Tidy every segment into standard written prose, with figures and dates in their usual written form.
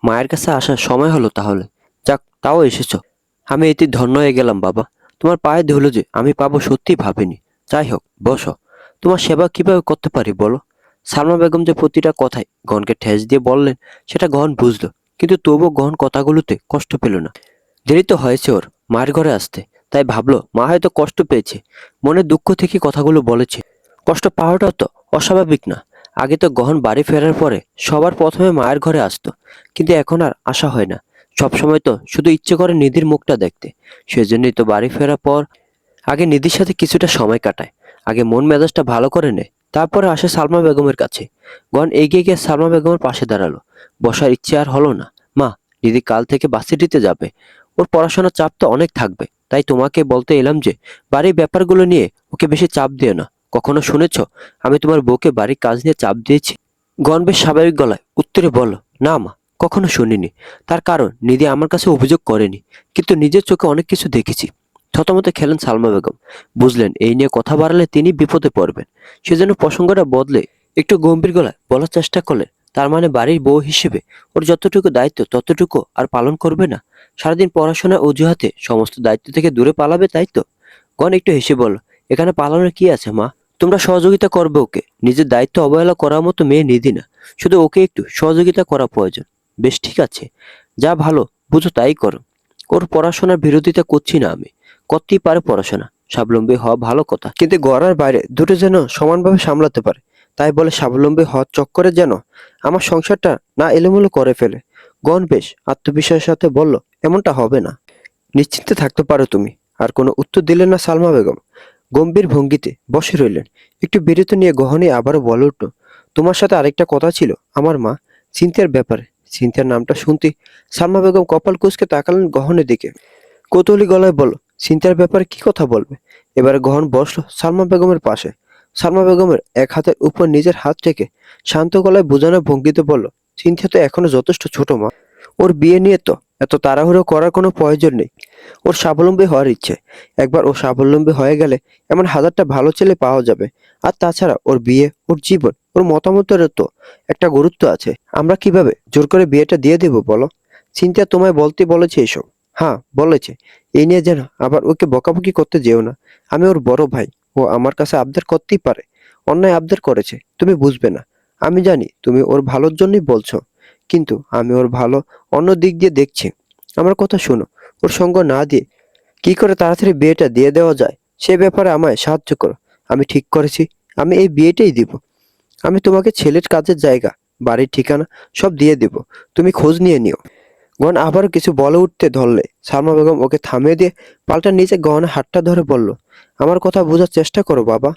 মায়ের কাছে আসার সময় হলো তাহলে। যাক, তাও এসেছো। আমি এতে ধন্য হয়ে গেলাম বাবা। তোমার পায়ে ধুলো যে আমি পাবো সত্যিই ভাবিনি। যাই হোক, বসো। তোমার সেবা কিভাবে করতে পারি বলো? সালমা বেগম যে প্রতিটা কথায় গহনকে ঠেস দিয়ে বললেন, সেটা গহন বুঝলো, কিন্তু তবুও গহন কথাগুলোতে কষ্ট পেল না। দেরি তো হয়েছে ওর মায়ের ঘরে আসতে, তাই ভাবলো মা হয়তো কষ্ট পেয়েছে, মনে দুঃখ থেকে কথাগুলো বলেছে। কষ্ট পাওয়াটাও তো অস্বাভাবিক না। আগে তো গহন বাড়ি ফেরার পরে সবার প্রথমে মায়ের ঘরে আসতো, কিন্তু এখন আর আসা হয় না। সবসময় তো শুধু ইচ্ছে করে নিধির মুখটা দেখতে। সেজন্যই তো বাড়ি ফেরার পর আগে নিধির সাথে কিছুটা সময় কাটায়, আগে মন মেজাজটা ভালো করে নেয়, তারপরে আসে সালমা বেগমের কাছে। গহন এগিয়ে গিয়ে সালমা বেগমের পাশে দাঁড়ালো। বসার ইচ্ছে আর হলো না। মা, নিধি কাল থেকে ভার্সিটিতে যাবে, ওর পড়াশোনার চাপ তো অনেক থাকবে, তাই তোমাকে বলতে এলাম যে বাড়ির ব্যাপারগুলো নিয়ে ওকে বেশি চাপ দিও না। কখনো শুনেছো আমি তোমার বউকে বাড়ির কাজ নিয়ে চাপ দিয়েছি? গণ বেশ স্বাভাবিক গলায় উত্তরে বলল, না মা, কখনো শুনিনি। তার কারণ নিধি আমার কাছে অভিযোগ করেনি, কিন্তু নিজের চোখে অনেক কিছু দেখেছি। থতমতে খেলেন সালমা বেগম। বুঝলেন এই নিয়ে কথা বাড়ালে তিনি বিপদে পড়বেন। সেজন্য প্রসঙ্গটা বদলে একটু গম্ভীর গলায় বলার চেষ্টা করলেন, তার মানে বাড়ির বউ হিসেবে ওর যতটুকু দায়িত্ব ততটুকু আর পালন করবে না? সারাদিন পড়াশোনার অজুহাতে সমস্ত দায়িত্ব থেকে দূরে পালাবে, তাই তো? গণ একটু হেসে বলল, এখানে পালানোর কি আছে মা? তোমরা সহযোগিতা করবে ওকে। নিজের দায়িত্ব অবহেলা করার মতো মেয়ে নিধি না। শুধু ওকে একটু সহযোগিতা করা প্রয়োজন। বেশ, ঠিক আছে, যা ভালো বুঝো তাই করো। ওর পড়াশোনার বিরোধিতা করছি না আমি। করতেই পারে পড়াশোনা, স্বাবলম্বী হওয়া ভালো কথা, কিন্তু গড়ার বাইরে দুটো যেন সমানভাবে সামলাতে পারে। তাই বলে স্বাবলম্বী হওয়ার চক্করে যেন আমার সংসারটা না এলোমেলো করে ফেলে। গণ বেশ আত্মবিশ্বাসের সাথে বলল, এমনটা হবে না, নিশ্চিন্তে থাকতে পারো তুমি। আর কোনো উত্তর দিলেন না সালমা বেগম। গম্ভীর ভঙ্গিতে বসে রইলেন। একটু বিরতি নিয়ে গহনে আবারও বলে উঠল, তোমার সাথে আরেকটা কথা ছিল আমার মা, সিনথিয়ার ব্যাপারে। সিনথিয়ার নামটা শুনতে সালমা বেগম কপাল কুঁচকে তাকালেন গহনের দিকে। কৌতূহলী গলায় বলল, সিনথিয়ার ব্যাপারে কি কথা বলবে? এবারে গহন বসলো সালমা বেগমের পাশে। সালমা বেগমের এক হাতের উপর নিজের হাত রেখে শান্ত গলায় বোঝানোর ভঙ্গিতে বলল, সিনথিয়া তো এখনো যথেষ্ট ছোট মা। ওর বিয়ে নিয়ে তো এত তাড়াহুড়ো করার কোনো প্রয়োজন নেই। ওর স্বাবলম্বী হওয়ার ইচ্ছে। একবার ও স্বাবলম্বী হয়ে গেলে এমন হাজারটা ভালো ছেলে পাওয়া যাবে। আর তাছাড়া ওর বিয়ে, ওর জীবন, ওর মতামতেরও তো একটা গুরুত্ব আছে। আমরা কিভাবে জোর করে বিয়েটা দিয়ে দেব বলো? চিন্তা তোমায় বলতে বলেছে এসব? হ্যাঁ, বলেছে। এই নিয়ে যেন আবার ওকে বকাবকি করতে যেও না। আমি ওর বড় ভাই। ও আমার কাছে আবদার করতেই পারে। অন্যায় আবদার করেছে, তুমি বুঝবে না। আমি জানি তুমি ওর ভালোর জন্যই বলছো, কিন্তু আমি ওর ভালো অন্য দিক দিয়ে দেখছি। আমার কথা শোনো, ওর সঙ্গ না দিয়ে কি করে তাড়াতাড়ি বিয়েটা দিয়ে দেওয়া যায় সে ব্যাপারে আমায় সাহায্য করো। আমি ঠিক করেছি, আমি এই বিয়েটাই দিব। আমি তোমাকে ছেলের কাজের জায়গা, বাড়ির ঠিকানা সব দিয়ে দেব। তুমি খোঁজ নিয়ে নিও। গহন আবারও কিছু বলে উঠতে ধরলে সালমা বেগম ওকে থামিয়ে দিয়ে পাল্টা নিচে গহনের হাতটা ধরে বলল, আমার কথা বোঝার চেষ্টা করো বাবা।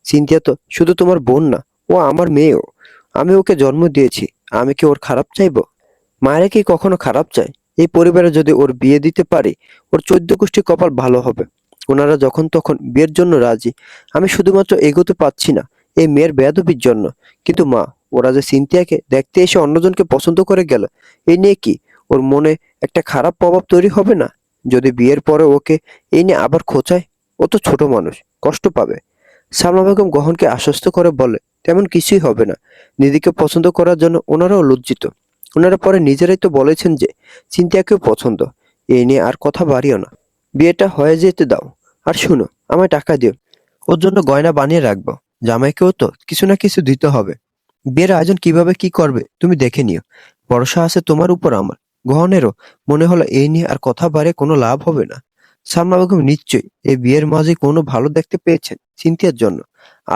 সিনথিয়া তো শুধু তোমার বোন না, ও আমার মেয়েও। আমি ওকে জন্ম দিয়েছি। আমি কি ওর খারাপ চাইবো? মায়েরা কি কখনো খারাপ চায়? এই পরিবারে যদি ওর বিয়ে দিতে পারি, ওর 14 গোষ্ঠী কপাল ভালো হবে। ওনারা যখন তখন বিয়ের জন্য রাজি। আমি শুধুমাত্র এগোতে পারছি না এই মেয়ের বেয়াদবির জন্য। কিন্তু মা, ওরা যে সিনথিয়াকে দেখতে এসে অন্যজনকে পছন্দ করে গেল, এই নিয়ে কি ওর মনে একটা খারাপ প্রভাব তৈরি হবে না? যদি বিয়ের পরে ওকে এই নিয়ে আবার খোঁচায়? ও তো ছোট মানুষ, কষ্ট পাবে। সালমা বেগম গহনকে আশ্বস্ত করে বলে, তেমন কিছুই হবে না। নিধিকে পছন্দ করার জন্য ওনারাও লজ্জিত। ওনারা পরে নিজেরাই তো বলেছেন যে সিনথিয়াকেও পছন্দ। এই নিয়ে আর কথা বাড়িও না। বিয়েটা হয়ে যেতে দাও। আর শুনো, আমায় টাকা দিও। ওর জন্য গয়না বানিয়ে রাখবো। জামাইকেও তো কিছু না কিছু দিতে হবে। বিয়ের আয়োজন কিভাবে কি করবে তুমি দেখে নিও। ভরসা আছে তোমার উপর আমার। গহনেরও মনে হলো এই নিয়ে আর কথা বাড়ে কোনো লাভ হবে না। সালমা বেগম নিশ্চয়ই এই বিয়ের মাঝে কোনো ভালো দেখতে পেয়েছেন সিনথিয়ার জন্য।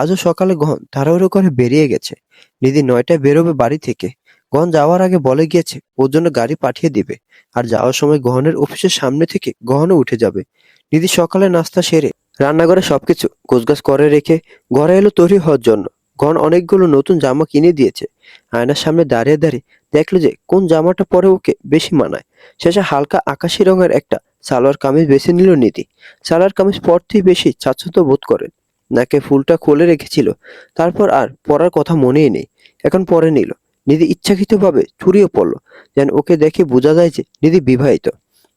আজও সকালে গহন তাড়াহুড়ো করে বেরিয়ে গেছে। নিধি 9টায় বেরোবে বাড়ি থেকে। গহন যাওয়ার আগে বলে গিয়েছে ওর জন্য গাড়ি পাঠিয়ে দিবে। আর যাওয়ার সময় গহনের অফিসের সামনে থেকে গহনও উঠে যাবে। নিধি সকালে নাস্তা সেরে রান্নাঘরে সবকিছু গোছগাছ করে রেখে ঘরে এলো তৈরি হওয়ার জন্য। গহন অনেকগুলো নতুন জামা কিনে দিয়েছে। আয়নার সামনে দাঁড়িয়ে দাঁড়িয়ে দেখলো যে কোন জামাটা পরে ওকে বেশি মানায়। শেষে হালকা আকাশি রঙের একটা সালোয়ার কামিজ বেছে নিল নিধি। সালোয়ার কামিজ পরতেই বেশি স্বাচ্ছন্দ্য বোধ করে। নাকে ফুলটা খুলে রেখেছিল, তারপর আর পরার কথা মনেই নেই। এখন পরে নিল। নিধি ইচ্ছাকৃতভাবে চুরিয়ে পড়ল, যেন ওকে দেখে বোঝা যায় যে নিধি বিবাহিত।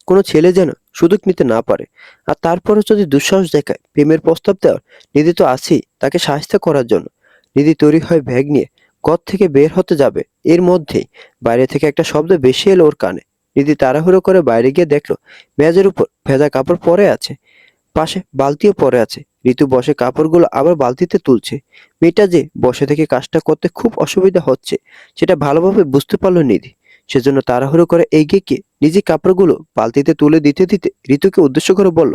কোনো ছেলে যেন সুযোগ নিতে না পারে। আর তারপরে যদি দুঃসাহস দেখায় প্রেমের প্রস্তাব দেওয়ার, নিধি তো আছেই তাকে সাহায্য করার জন্য। নিধি তৈরি হয় ব্যাগ নিয়ে ঘর থেকে বের হতে যাবে, এর মধ্যেই বাইরে থেকে একটা শব্দ ভেসে এলো ওর কানে। নিধি তাড়াহুড়ো করে বাইরে গিয়ে দেখলো মেঝের উপর ভেজা কাপড় পরে আছে, পাশে বালতিও পড়ে আছে। ঋতু বসে কাপড়গুলো আবার বালতিতে তুলছে। মেয়েটা যে বসে থেকে কাজটা করতে খুব অসুবিধা হচ্ছে সেটা ভালোভাবে বুঝতে পারলো নিধি। সেজন্য তাড়াহুড়ো করে এগিয়ে গিয়ে নিজে কাপড়গুলো বালতিতে তুলে দিতে দিতে ঋতুকে উদ্দেশ্য করে বলল,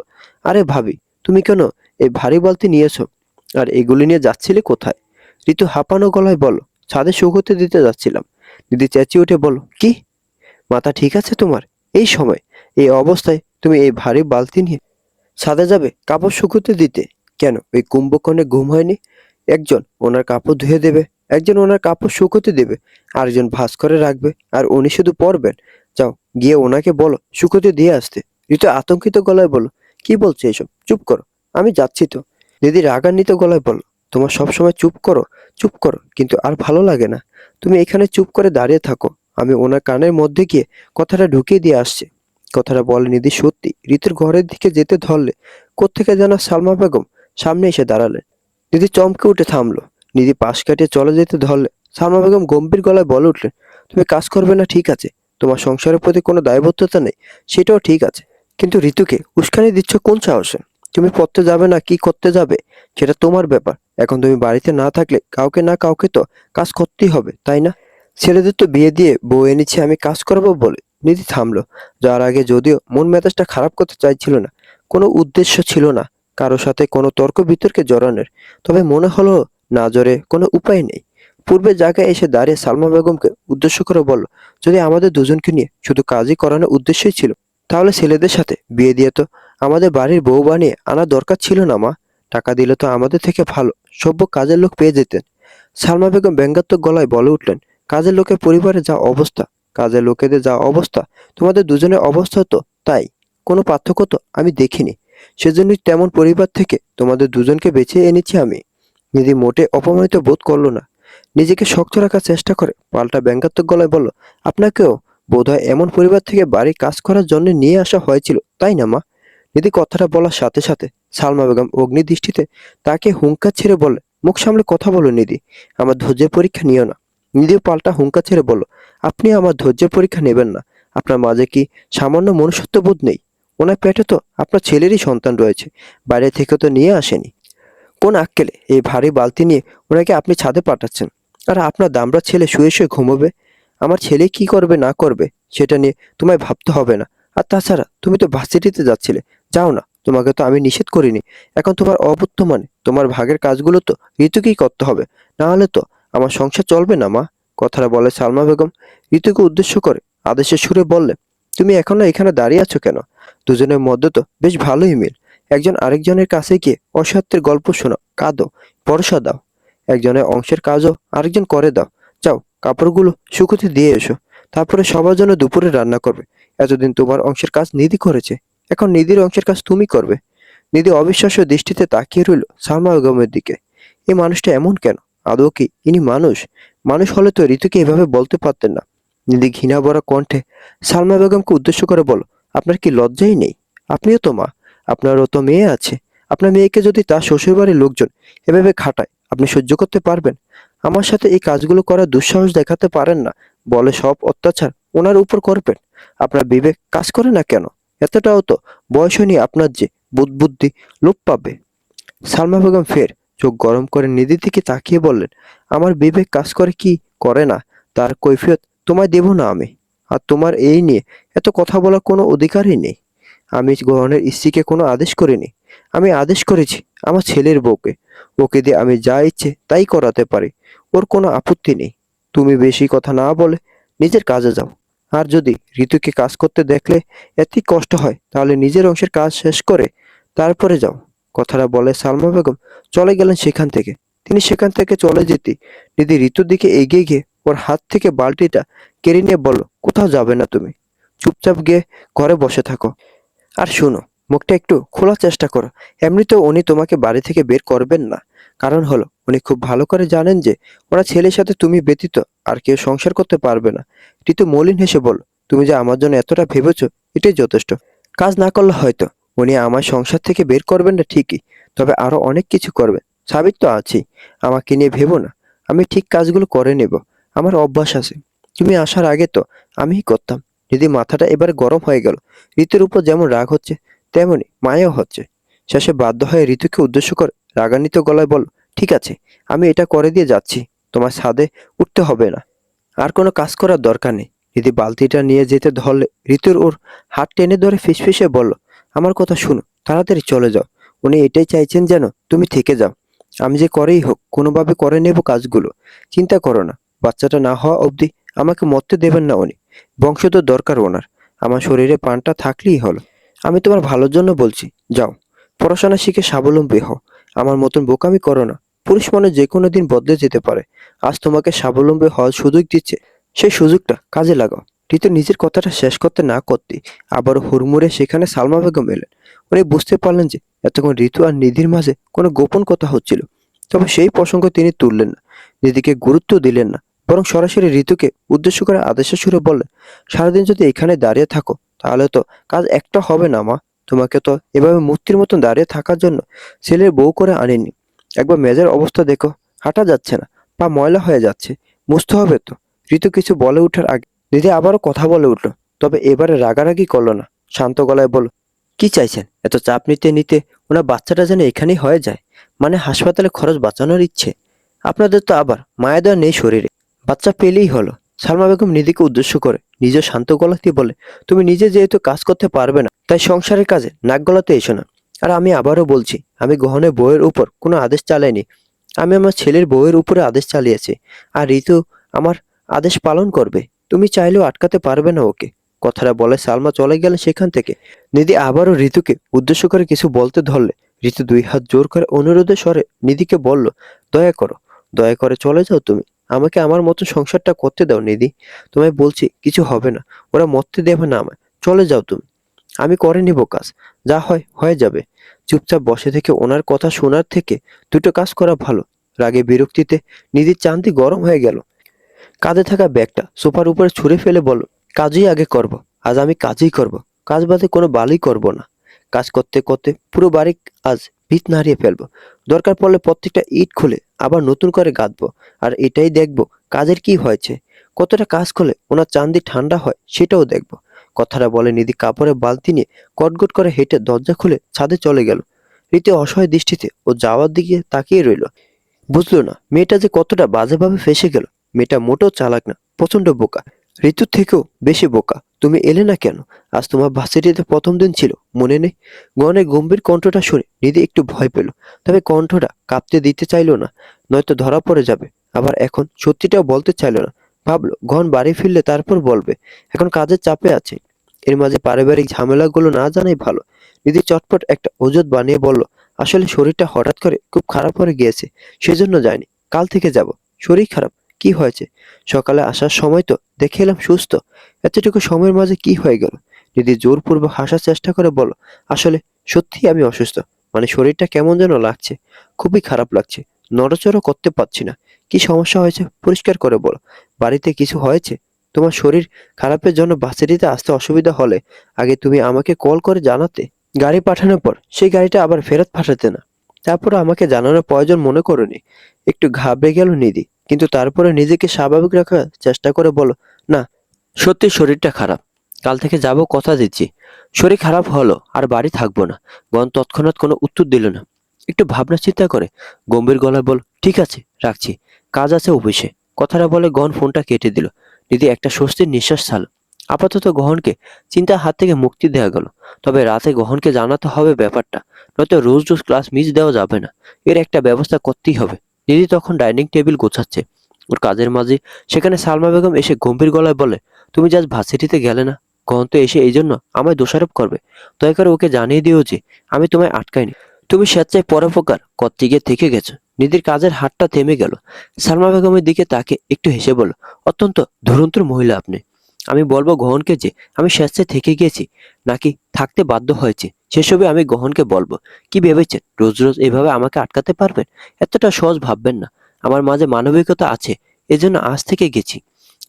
আরে ভাবি, তুমি কেন এই ভারী বালতি নিয়েছো? আর এগুলি নিয়ে যাচ্ছিলে কোথায়? ঋতু হাঁপানো গলায় বলল, ছাদে শুকোতে দিতে যাচ্ছিলাম। দিদি চেঁচিয়ে উঠে বলল, কি? মাথা ঠিক আছে তোমার? এই সময়, এই অবস্থায় তুমি এই ভারী বালতি নিয়ে ছাদে যাবে কাপড় শুকোতে দিতে? কেন ওই কুম্ভকর্ণে ঘুম হয়নি? একজন ওনার কাপড় ধুয়ে দেবে, একজন ওনার কাপড় শুকোতে দেবে, আরেকজন ভাঁজ করে রাখবে, আর উনি শুধু পরবেন। যাও গিয়ে ওনাকে বলো শুকোতে দিয়ে আসতে। ঋতু আতঙ্কিত গলায় বলল, কি বলছে এসব? চুপ করো, আমি যাচ্ছি তো। দিদি রাগান্বিত গলায় বলল, তোমার সবসময় চুপ করো, চুপ করো, কিন্তু আর ভালো লাগে না। তুমি এখানে চুপ করে দাঁড়িয়ে থাকো, আমি ওনার কানের মধ্যে গিয়ে কথাটা ঢুকিয়ে দিয়ে আসছি। কথাটা বলে নিধি সত্যি ঋতুর ঘরের দিকে যেতে ধরলে কোত্থেকে যেন সালমা বেগম সামনে এসে দাঁড়ালেন। নিধি চমকে উঠে থামলো। নিধি পাশ কাটিয়ে চলে যেতে ধরলে সালমা বেগম গম্ভীর গলায় বলে উঠলেন, তুমি কাজ করবে না ঠিক আছে, তোমার সংসারের প্রতি কোনো দায়বদ্ধতা নেই, সেটাও ঠিক আছে, কিন্তু ঋতুকে উস্কানি দিচ্ছ কোন সাহসে? তুমি পড়তে যাবে না কি করতে যাবে সেটা তোমার ব্যাপার। এখন তুমি বাড়িতে না থাকলে কাউকে না কাউকে তো কাজ করতেই হবে, তাই না? ছেলেদের তো বিয়ে দিয়ে বউ এনেছি আমি কাজ করবো বলে। নিধি থামলো। যার আগে যদিও মন মেজাজটা খারাপ করতে চাইছিল না, কোনো উদ্দেশ্য ছিল না কারো সাথে কোনো তর্ক বিতর্কে জড়ানোর, তবে মনে হলো না জোরে কোনো উপায় নেই। পূর্বে জায়গায় এসে দাঁড়িয়ে সালমা বেগমকে উদ্দেশ্য করে বলল, যদি আমাদের দুজনকে নিয়ে শুধু কাজই করানোর উদ্দেশ্যই ছিল তাহলে ছেলেদের সাথে বিয়ে দিয়ে তো আমাদের বাড়ির বউ বানিয়ে আনার দরকার ছিল না মা। টাকা দিলে তো আমাদের থেকে ভালো সভ্য কাজের লোক পেয়ে যেতেন। সালমা বেগম ব্যঙ্গাত্মক গলায় বলে উঠলেন, কাজের লোকের পরিবারে যা অবস্থা, কাজের লোকেদের যা অবস্থা, তোমাদের দুজনের অবস্থা তো তাই। কোনো পার্থক্য তো আমি দেখিনি। সেজন্যই তেমন পরিবার থেকে তোমাদের দুজনকে বেছে এনেছি আমি। নিধি মোটে অপমানিত বোধ করলো না। নিজেকে শক্ত রাখার চেষ্টা করে পাল্টা ব্যঙ্গাত্মক গলায় বলল, আপনাকেও বোধহয় এমন পরিবার থেকে বাড়ি কাজ করার জন্য নিয়ে আসা হয়েছিল, তাই না মা? নিধি কথাটা বলার সাথে সাথে সালমা বেগম অগ্নিদৃষ্টিতে তাকে হুঙ্কার ছেড়ে বলে, মুখ সামলে কথা বলো নিধি, আমার ধৈর্যের পরীক্ষা নিও না। নিধিও পাল্টা হুঙ্কার ছেড়ে বলল, আপনি আমার ধৈর্যের পরীক্ষা নেবেন না। আপনার মাঝে কি সামান্য মনুষ্যত্ব বোধ নেই? ওনার পেটে তো আপনার ছেলেরই সন্তান রয়েছে, বাইরে থেকে তো নিয়ে আসেনি। কোন আক্কেলে এই ভারী বালতি নিয়ে ওনাকে আপনি ছাদে পাঠাচ্ছেন? আর আপনার দামড়া ছেলে শুয়ে শুয়ে ঘুমোবে। আমার ছেলে কি করবে না করবে সেটা নিয়ে তোমায় ভাবতে হবে না। আর তাছাড়া তুমি তো ভার্সিটিতে যাচ্ছিলে, যাও না, তোমাকে তো আমি নিষেধ করিনি। এখন তোমার অবর্তমানে তোমার ভাগের কাজগুলো তো ঋতুকেই করতে হবে, না হলে তো আমার সংসার চলবে না মা। কথাটা বলে সালমা বেগম ঋতুকে উদ্দেশ্য করে আদেশের সুরে বললেন, তুমি এখনো এখানে দাঁড়িয়ে আছো কেন? দুজনের মধ্যে তো বেশ ভালোই মিল। একজন আরেকজনের কাছে গিয়ে অসত্যের গল্প শোনো, কাঁদো, ভরসা দাও। একজনের অংশের কাজও আরেকজন করে দাও। যাও কাপড়গুলো শুকোতে দিয়ে এসো, তারপরে সবার জন্য দুপুরে রান্না করবে। এতদিন তোমার অংশের কাজ নিধি করেছে, এখন নিধির অংশের কাজ তুমি করবে। নিধি অবিশ্বাস্য দৃষ্টিতে তাকিয়ে রইল সালমা বেগমের দিকে। এই মানুষটা এমন কেন? আদৌ কি ইনি মানুষ? মানুষ হলে তো ঋতুকে এভাবে বলতে পারতেন না। নিধি ঘৃণা ভরা কণ্ঠে সালমা বেগমকে উদ্দেশ্য করে বলো, আপনার কি লজ্জাই নেই? আপনিও তো মা, আপনারও তো মেয়ে আছে। আপনার মেয়েকে যদি তার শ্বশুরবাড়ির লোকজন এভাবে খাটায় আপনি সহ্য করতে পারবেন? আমার সাথে এই কাজগুলো করার দুঃসাহস দেখাতে পারেন না বলে সব অত্যাচার ওনার উপর করবেন? আপনার বিবেক কাজ করে না কেন? এতটাও তো বয়স হয়নি আপনার যে বুদ্ধি লোপ পাবে। সালমা বেগম ফের চোখ গরম করে নিধির দিকে তাকিয়ে বললেন, আমার বিবেক কাজ করে কি করে না তার কৈফিয়ত তোমায় দেব না আমি। আর তোমার এই নিয়ে এত কথা বলার কোনো অধিকারই নেই। আমি গ্রহণের স্ত্রীকে কোনো আদেশ করিনি। আমি আদেশ করেছি আমার ছেলের বউকে। ওকে দিয়ে আমি যা ইচ্ছে তাই করাতে পারি, ওর কোনো আপত্তি নেই। তুমি বেশি কথা না বলে নিজের কাজে যাও। আর যদি ঋতুকে কাজ করতে দেখলে এতই কষ্ট হয় তাহলে নিজের অংশের কাজ শেষ করে তারপরে যাও। কথাটা বলে সালমা বেগম চলে গেলেন সেখান থেকে। তিনি সেখান থেকে চলে যেতে নিধি ঋতুর দিকে এগিয়ে গিয়ে ওর হাত থেকে বালতিটা কেড়ে নিয়ে বলল, কোথাও যাবে না তুমি, চুপচাপ গিয়ে ঘরে বসে থাকো। আর শোনো, মুখটা একটু খোলার চেষ্টা করো। এমনিতেও উনি তোমাকে বাড়ি থেকে বের করবেন না। কারণ হলো উনি খুব ভালো করে জানেন যে ওনার ছেলের সাথে তুমি ব্যতীত আর কেউ সংসার করতে পারবে না। ঋতু মলিন হেসে বলল, তুমি যে আমার জন্য এতটা ভেবেছো এটাই যথেষ্ট। কাজ না করলে হয়তো উনি আমার সংসার থেকে বের করবেন না ঠিকই, তবে আরো অনেক কিছু করবেন। সাবিত তো আছেই। আমাকে নিয়ে ভেবো না। আমি ঠিক কাজগুলো করে নেব। আমার অভ্যাস আছে। তুমি আসার আগে তো আমিই করতাম। নিধি মাথাটা এবার গরম হয়ে গেল। ঋতুর উপর যেমন রাগ হচ্ছে তেমনি মায়াও হচ্ছে। শেষে বাধ্য হয়ে ঋতুকে উদ্দেশ্য করে রাগান্বিত গলায় বলল, ঠিক আছে, আমি এটা করে দিয়ে যাচ্ছি। তোমার ছাদে উঠতে হবে না। আর কোনো কাজ করার দরকার নেই। নিধি বালতিটা নিয়ে যেতে ধরলে ঋতুর ওর হাত টেনে ধরে ফিসফিসে বলল, আমার কথা শুনো, তাড়াতাড়ি চলে যাও। উনি এটাই চাইছেন যেন তুমি থেকে যাও। আমি যে করেই হোক কোনোভাবে করে নেব কাজগুলো। চিন্তা করো না, বাচ্চাটা না হওয়া অবধি আমাকে মরতে দেবেন না উনি। বংশধর দরকার ওনার। আমার শরীরে প্রাণটা থাকলেই হলো। আমি তোমার ভালোর জন্য বলছি, যাও পড়াশোনা শিখে স্বাবলম্বী হও। আমার মতন বোকামি করো না। পুরুষ মানুষ যে কোনো দিন বদলে যেতে পারে। আজ তোমাকে স্বাবলম্বী হওয়ার সুযোগ দিচ্ছে, সেই সুযোগটা কাজে লাগাও। ঋতু নিজের কথাটা শেষ করতে না করতে আবারও হুড়মুড়ে সেখানে সালমা বেগম এলেন। উনি বুঝতে পারলেন যে এতক্ষণ ঋতু আর নিধির মাঝে কোনো গোপন কথা হচ্ছিল। তবে সেই প্রসঙ্গ তিনি তুললেন না, নিধিকে গুরুত্ব দিলেন না, বরং সরাসরি ঋতুকে উদ্দেশ্য করে আদেশের সুরে বললেন, সারাদিন যদি এখানে দাঁড়িয়ে থাকো তাহলে তো কাজ একটা হবে না মা। তোমাকে তো এভাবে মূর্তির মতন দাঁড়িয়ে থাকার জন্য ছেলের বউ করে আনিনি। একবার মেজের অবস্থা দেখো, হাঁটা যাচ্ছে না, পা ময়লা হয়ে যাচ্ছে, মুছতে হবে তো। ঋতু কিছু বলে ওঠার আগে দিদি আবারও কথা বলে উঠল। তবে এবারে রাগারাগি করলো না, শান্ত গলায় বলল, কি চাইছেন? এত চাপ নিতে নিতে ওনার বাচ্চাটা যেন এখানেই হয়ে যায়। মানে হাসপাতালে খরচ বাঁচানোর ইচ্ছে? আপনাদের তো আবার মায়া দেওয়া নেই শরীরে, বাচ্চা পেলেই হলো। সালমা বেগম নিধিকে উদ্দেশ্য করে নিজ শান্ত গলাতেই বলে, তুমি নিজে যেহেতু কাজ করতে পারবে না তাই সংসারের কাজে নাক গলাতে এসো না। আর আমি আবারও বলছি, আমি গহনের বউয়ের উপর কোনো আদেশ চালাইনি। আমি আমার ছেলের বউয়ের উপরে আদেশ চালিয়েছি। আর ঋতু আমার আদেশ পালন করবে। তুমি চাইলেও আটকাতে পারবে না ওকে। কথাটা বলে সালমা চলে গেলেন সেখান থেকে। নিধি আবারও ঋতুকে উদ্দেশ্য করে কিছু বলতে ধরলে ঋতু দুই হাত জোর করে অনুরোধের স্বরে নিধিকে বলল, দয়া করো, দয়া করে চলে যাও তুমি। আমাকে আমার মতো সংসারটা করতে দাও নিধি। তোমায় বলছি কিছু হবে না। ওরা মরতে দেবে না আমায়। চলে যাও তুমি। আমি করে নিব কাজ। যা হয় হয়ে যাবে। চুপচাপ বসে থেকে ওনার কথা শোনার থেকে দুটো কাজ করা ভালো। রাগে বিরক্তিতে নিধির চান্দি গরম হয়ে গেল। কাঁধে থাকা ব্যাগটা সোফার উপরে ছুঁড়ে ফেলে বলল, কাজই আগে করব। আজ আমি কাজই করব। কাজ বাদে কোনো বালই করব না। কাজ করতে করতে পুরো বাড়ি আজ ভিত নাড়িয়ে ফেলবো। দরকার পড়লে প্রত্যেকটা ইট খুলে আবার নতুন করে গাঁথবো। আর এটাই দেখবো কাজের কি হয়েছে, কতটা কাজ করলে ওনার চান্দি ঠান্ডা হয় সেটাও দেখবো। কথাটা বলে নিধি কাপড়ে বালতি নিয়ে গটগট করে হেঁটে দরজা খুলে ছাদে চলে গেল। রীতি অসহায় দৃষ্টিতে ও যাওয়ার দিকে তাকিয়ে রইল। বুঝলো না মেয়েটা যে কতটা বাজেভাবে ফেঁসে গেল। মেয়েটা মোটেও চালাক না, প্রচন্ড বোকা। ঋতুর থেকেও বেশি বোকা। তুমি এলে না কেন? আজ তোমার ভার্সিটিতে প্রথম দিন ছিল, মনে নেই? গহনের গম্ভীর কণ্ঠটা শুনে নিধি একটু ভয় পেল। তবে কণ্ঠটা কাঁপতে দিতে চাইলো না, নয়তো ধরা পড়ে যাবে। আবার এখন সত্যিটাও বলতে চাইলো না। ভাবলো গহন বাড়ি ফিরলে তারপর বলবে। এখন কাজের চাপে আছে। এর মাঝে পারিবারিক ঝামেলাগুলো না জানাই ভালো। নিধি চটপট একটা ওষুধ বানিয়ে বলল, আসলে শরীরটা হঠাৎ করে খুব খারাপ হয়ে গিয়েছে, সেজন্য যায়নি। কাল থেকে যাব। শরীর খারাপ? কি হয়েছে? সকালে আসার সময় তো দেখে এলাম সুস্থ। এতটুকু সময়ের মাঝে কি হয়ে গেল? দিদি জোরপূর্বক হাসার চেষ্টা করে বলল, আসলে সত্যিই আমি অসুস্থ। মানে শরীরটা কেমন যেন লাগছে, খুবই খারাপ লাগছে। নড়াচড়া করতে পারছি না। কি সমস্যা হয়েছে পরিষ্কার করে বলো। বাড়িতে কিছু হয়েছে? তোমার শরীর খারাপের জন্য ভার্সিটিতে আসতে অসুবিধা হলে আগে তুমি আমাকে কল করে জানাতে। গাড়ি পাঠানোর পর সেই গাড়িটা আবার ফেরত পাঠাতে না। তারপরে আমাকে জানানোর প্রয়োজন মনে করোনি। একটু ঘাবড়ে গেল নিধি, কিন্তু তারপরে নিজেকে স্বাভাবিক রাখার চেষ্টা করে বলো, না সত্যি শরীরটা খারাপ। কাল থেকে যাব, কথা দিচ্ছি। শরীর খারাপ হলো আর বাড়ি থাকবো না। গন তৎক্ষণাৎ কোনো উত্তর দিল না। একটু ভাবনা চিন্তা করে গম্ভীর গলায় বল, ঠিক আছে রাখছি, কাজ আছে অফিসে। কথাটা বলে গহন ফোনটা কেটে দিল। নিধি একটা স্বস্তির নিঃশ্বাস ছাড়ল। আপাতত গহনকে চিন্তার হাত থেকে মুক্তি দেওয়া গেল। তবে রাতে গহনকে জানাতে হবে ব্যাপারটা, নয়তো রোজ রোজ ক্লাস মিস দেওয়া যাবে না। এর একটা ব্যবস্থা করতেই হবে। নিধি তখন ডাইনিং টেবিল গোছাচ্ছে। ওর কাজের মাঝে সেখানে সালমা বেগম এসে গম্ভীর গলায় বলে, তুমি যে আজ ভার্সিটিতে গেলে না, গহন তো এসে এই জন্য আমায় দোষারোপ করবে। দয়া করে ওকে জানিয়ে দিও যে আমি তোমায় আটকাইনি। তুমি স্বেচ্ছায় পরোপকার করতে গিয়ে থেকে গেছো। নিধির কাজের হাতটা থেমে গেল। সালমা বেগমের দিকে তাকে একটু হেসে বলল, অত্যন্ত ধুরন্তর মহিলা আপনি। আমি বলবো গহনকে যে আমি স্বেচ্ছায় থেকে গিয়েছি, নাকি থাকতে বাধ্য হয়েছে সেসবে আমি গহনকে বলবো। কি ভেবেছেন রোজ রোজ এভাবে আমাকে আটকাতে পারবেন? এতটা সহজ ভাববেন না। আমার মাঝে মানবিকতা আছে, এজন্য আজ থেকে গেছি।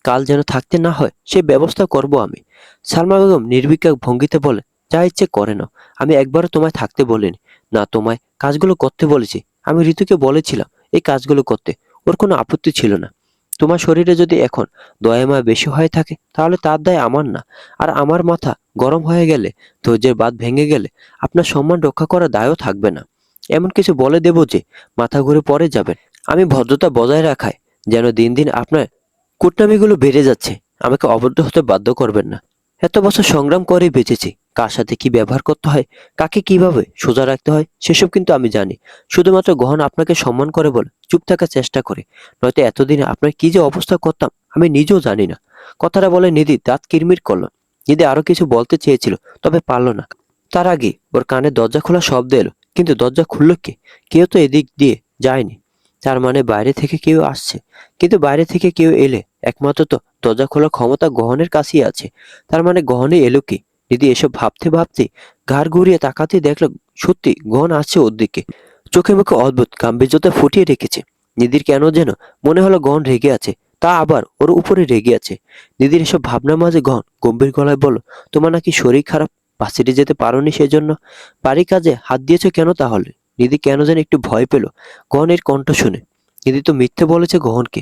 কাল যেন থাকতে না হয় সে ব্যবস্থা করব আমি। সালমা বেগম নির্বিকার ভঙ্গিতে বলে, যা ইচ্ছে করে নাও। আমি একবারও তোমায় থাকতে বলিনি। না তোমায় কাজগুলো করতে বলেছি। আমি ঋতুকে বলেছিলাম এই কাজগুলো করতে। ওর কোনো আপত্তি ছিল না। তোমার শরীরে যদি এখন দয়া মায়া বেশি হয়ে থাকে তাহলে তার দায় আমার না। আর আমার মাথা গরম হয়ে গেলে, ধৈর্যের বাঁধ ভেঙে গেলে আপনার সম্মান রক্ষা করার দায়ও থাকবে না। এমন কিছু বলে দেব যে মাথা ঘুরে পড়ে যাবেন। আমি ভদ্রতা বজায় রাখায় যেন দিন দিন আপনার কুটনামিগুলো বেড়ে যাচ্ছে। আমাকে অভদ্র হতে বাধ্য করবেন না। এত বছর সংগ্রাম করে বেঁচেছি, কার সাথে কি ব্যবহার করতে হয়, কাকে কিভাবে সোজা রাখতে হয় সেসব কিন্তু আমি জানি। শুধুমাত্র গহন আপনাকে সম্মান করে বলে চুপ থাকার চেষ্টা করে, নয়তো এতদিনে আপনার কি যে অবস্থা করতাম আমি নিজেও জানি না। কথাটা বলে নিধি দাঁত কিরমির করলো। নিধি আরো কিছু বলতে চেয়েছিল, তবে পারল না। তার আগে ওর কানে দরজা খোলা শব্দ এলো, কিন্তু দরজা খুলল কে? কেউ তো এদিক দিয়ে যায়নি। তার মানে বাইরে থেকে কেউ আসছে। কিন্তু বাইরে থেকে কেউ এলে একমাত্র তো দরজা খোলার ক্ষমতা গহনের কাছেই আছে। তার মানে গহনে এলো কি? নিধি এসব ভাবতে ভাবতে ঘাড় ঘুরিয়ে তাকাতে দেখলো সত্যি গহন আসছে ওর দিকে। চোখে মুখে অদ্ভুত গাম্ভীর্যতা ফুটিয়ে রেখেছে। নিধির কেন যেন মনে হলো গহন রেগে আছে, তা আবার ওর উপরে রেগে আছে। নিধির এসব ভাবনার মাঝে গহন গম্ভীর গলায় বলল, তোমার নাকি শরীর খারাপ, ভার্সিটি যেতে পারোনি সেজন্য? বাড়ির কাজে হাত দিয়েছো কেন তাহলে? নিধি কেন যেন একটু ভয় পেল গহনের কণ্ঠ শুনে। নিধি তো মিথ্যে বলেছে গহনকে।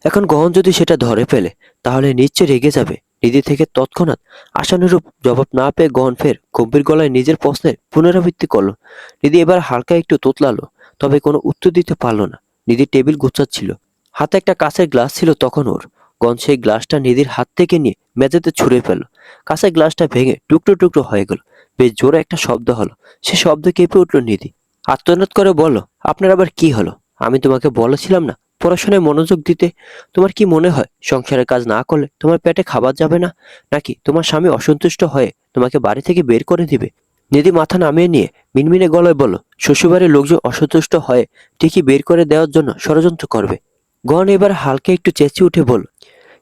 এখন গহন যদি সেটা ধরে ফেলে তাহলে নিশ্চয় রেগে যাবে। নিধি থেকে তৎক্ষণাৎ আশানুরূপ জবাব না পেয়ে গহন ফের গম্ভীর গলায় নিজের প্রশ্নের পুনরাবৃত্তি করলো। নিধি এবার হালকা একটু তোতলালো, তবে কোনো উত্তর দিতে পারলো না। নিধি টেবিল গোছাচ্ছিল, হাতে একটা কাঁচের গ্লাস ছিল তখন ওর। গহন সেই গ্লাসটা নিধির হাত থেকে নিয়ে মেঝেতে ছুঁড়ে ফেলল। কাঁচের গ্লাসটা ভেঙে টুকরো টুকরো হয়ে গেল। বেশ জোরে একটা শব্দ হলো। সে শব্দ কেঁপে উঠল নিধি। আর্তনাদ করে বলল, আপনার আবার কি হলো? আমি তোমাকে বলেছিলাম না পড়াশোনায় মনোযোগ দিতে? তোমার কি মনে হয় সংসারের কাজ না করলে তোমার পেটে খাবার যাবে না? নাকি তোমার স্বামী অসন্তুষ্ট হয়ে তোমাকে বাড়ি থেকে বের করে দিবে? নিধি মাথা নামিয়ে নিয়ে মিনমিনে গলায় বলল, শ্বশুরবাড়ির লোকজন অসন্তুষ্ট হয়ে ঠিকই বের করে দেওয়ার জন্য ষড়যন্ত্র করবে। গহন এবার হালকা একটু চেঁচিয়ে উঠে বলল,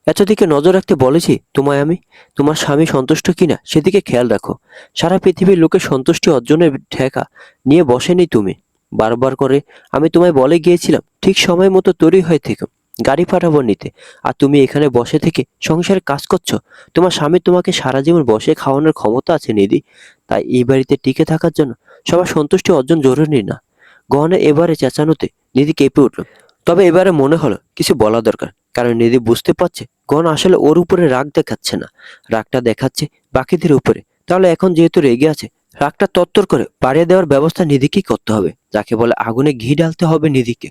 এতদিকে নজর রাখতে বলেছি তোমায় আমি। তোমার স্বামী সন্তুষ্ট কিনা সেদিকে খেয়াল রাখো। সারা পৃথিবীর লোকের সন্তুষ্টি অর্জনের ঠেকা নিয়ে বসেনি তুমি। বারবার করে আমি তোমায় বলে গিয়েছিলাম ঠিক সময় মতো তৈরি হয়ে থেকো, গাড়ি পাঠাবো নিতে। আর তুমি এখানে বসে থেকে সংসারে কাজ করছো। তোমার স্বামী তোমাকে সারা জীবন বসে খাওয়ানোর ক্ষমতা আছে নিধি। তাই এই বাড়িতে টিকে থাকার জন্য সবার সন্তুষ্টি অর্জন জরুরি না। গহনের এবারে চেঁচানোতে নিধি কেঁপে উঠল। তবে এবারে মনে হলো কিছু বলা দরকার, কারণ নিধি বুঝতে পারছে গহন আসলে ওর উপরে রাগ দেখাচ্ছে না, রাগটা দেখাচ্ছে বাকিদের উপরে। তাহলে এখন যেহেতু রেগে আছে, রাগটা তত্তর করে বাড়িয়ে দেওয়ার ব্যবস্থা নিধিকেই করতে হবে। যাকে বলে আগুনে ঘি ঢালতে হবে নিধিকে।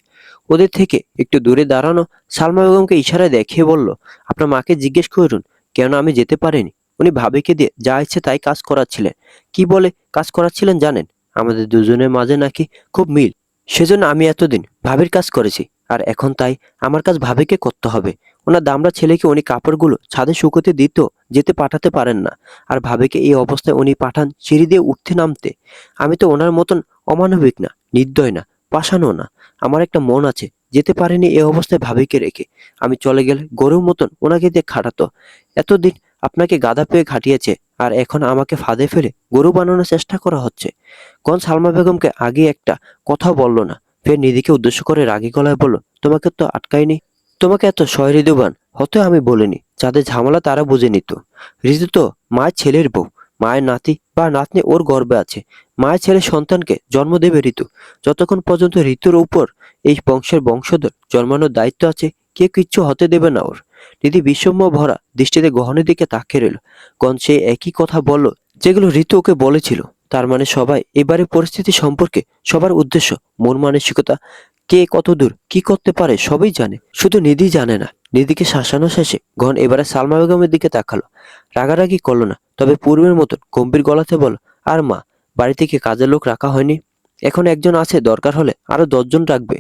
ওদের থেকে একটু দূরে দাঁড়ানো সালমা বেগমকে ইশারায় দেখিয়ে বলল, আপনার মাকে জিজ্ঞেস করুন কেন আমি যেতে পারিনি। উনি ভাবিকে দিয়ে যা ইচ্ছে তাই কাজ করাচ্ছিলেন। কি বলে কাজ করাচ্ছিলেন জানেন? আমাদের দুজনের মাঝে নাকি খুব মিল, সেজন্য আমি এতদিন ভাবির কাজ করেছি। আর এখন তাই আমার কাজ ভাবিকে করতে হবে। ওনার দামড়া ছেলেকে উনি কাপড়গুলো ছাদে শুকোতে দিত, যেতে পাঠাতে পারেন না। আর ভাবিকে এই অবস্থায় উনি পাঠান সিঁড়ি দিয়ে উঠতে নামতে। আমি তো ওনার মতন অমানবিক না, নির্দয় না, পাষাণও না। আমার একটা মন আছে, যেতে পারেনি এই অবস্থায় ভাবিকে রেখে। আমি চলে গেলে গরুর মতন ওনাকে দিয়ে খাটাতো। এতদিন আপনাকে গাধা পেয়ে খাটিয়েছে, আর এখন আমাকে ফাঁদে ফেলে গরু বানানোর চেষ্টা করা হচ্ছে। কোন সালমা বেগমকে আগে একটা কথা বলল না, ফের নিধিকে উদ্দেশ্য করে রাগী গলায় বলল, তোমাকে তো আটকায়নি। তোমাকে এত সহৃদয়বান হতে আমি বলিনি। যাদের ঝামেলা তারা বুঝে নিত। ঋতু তো মায়ের ছেলের বউ, মায়ের নাতি বা নাতনি ওর গর্বে আছে। মায়ের ছেলে সন্তানকে জন্ম দেবে ঋতু। যতক্ষণ পর্যন্ত ঋতুর উপর এই বংশের বংশধর জন্মানোর দায়িত্ব আছে, কেউ কিচ্ছু হতে দেবে না ওর। নিধি বিষম্য ভরা দৃষ্টিতে গহনের দিকে তাকিয়ে রইল। গহন সে একই কথা বলল যেগুলো ঋতু ওকে বলেছিল। তার মানে সবাই এবারে পরিস্থিতি সম্পর্কে, সবার উদ্দেশ্য, মন মানসিকতা, কে কত দূর কি করতে পারে সবই জানে, শুধু নিধি জানে না। নিধিকে শাসানো শেষে গহন এবারে সালমা বেগমের দিকে তাকালো। রাগারাগি করলো না, তবে পূর্বের মতন গম্ভীর গলাতে বলল, আর মা, বাড়ি থেকে কাজের লোক রাখা হয়নি? এখন একজন আছে, দরকার হলে আরো 10 জন রাখবে।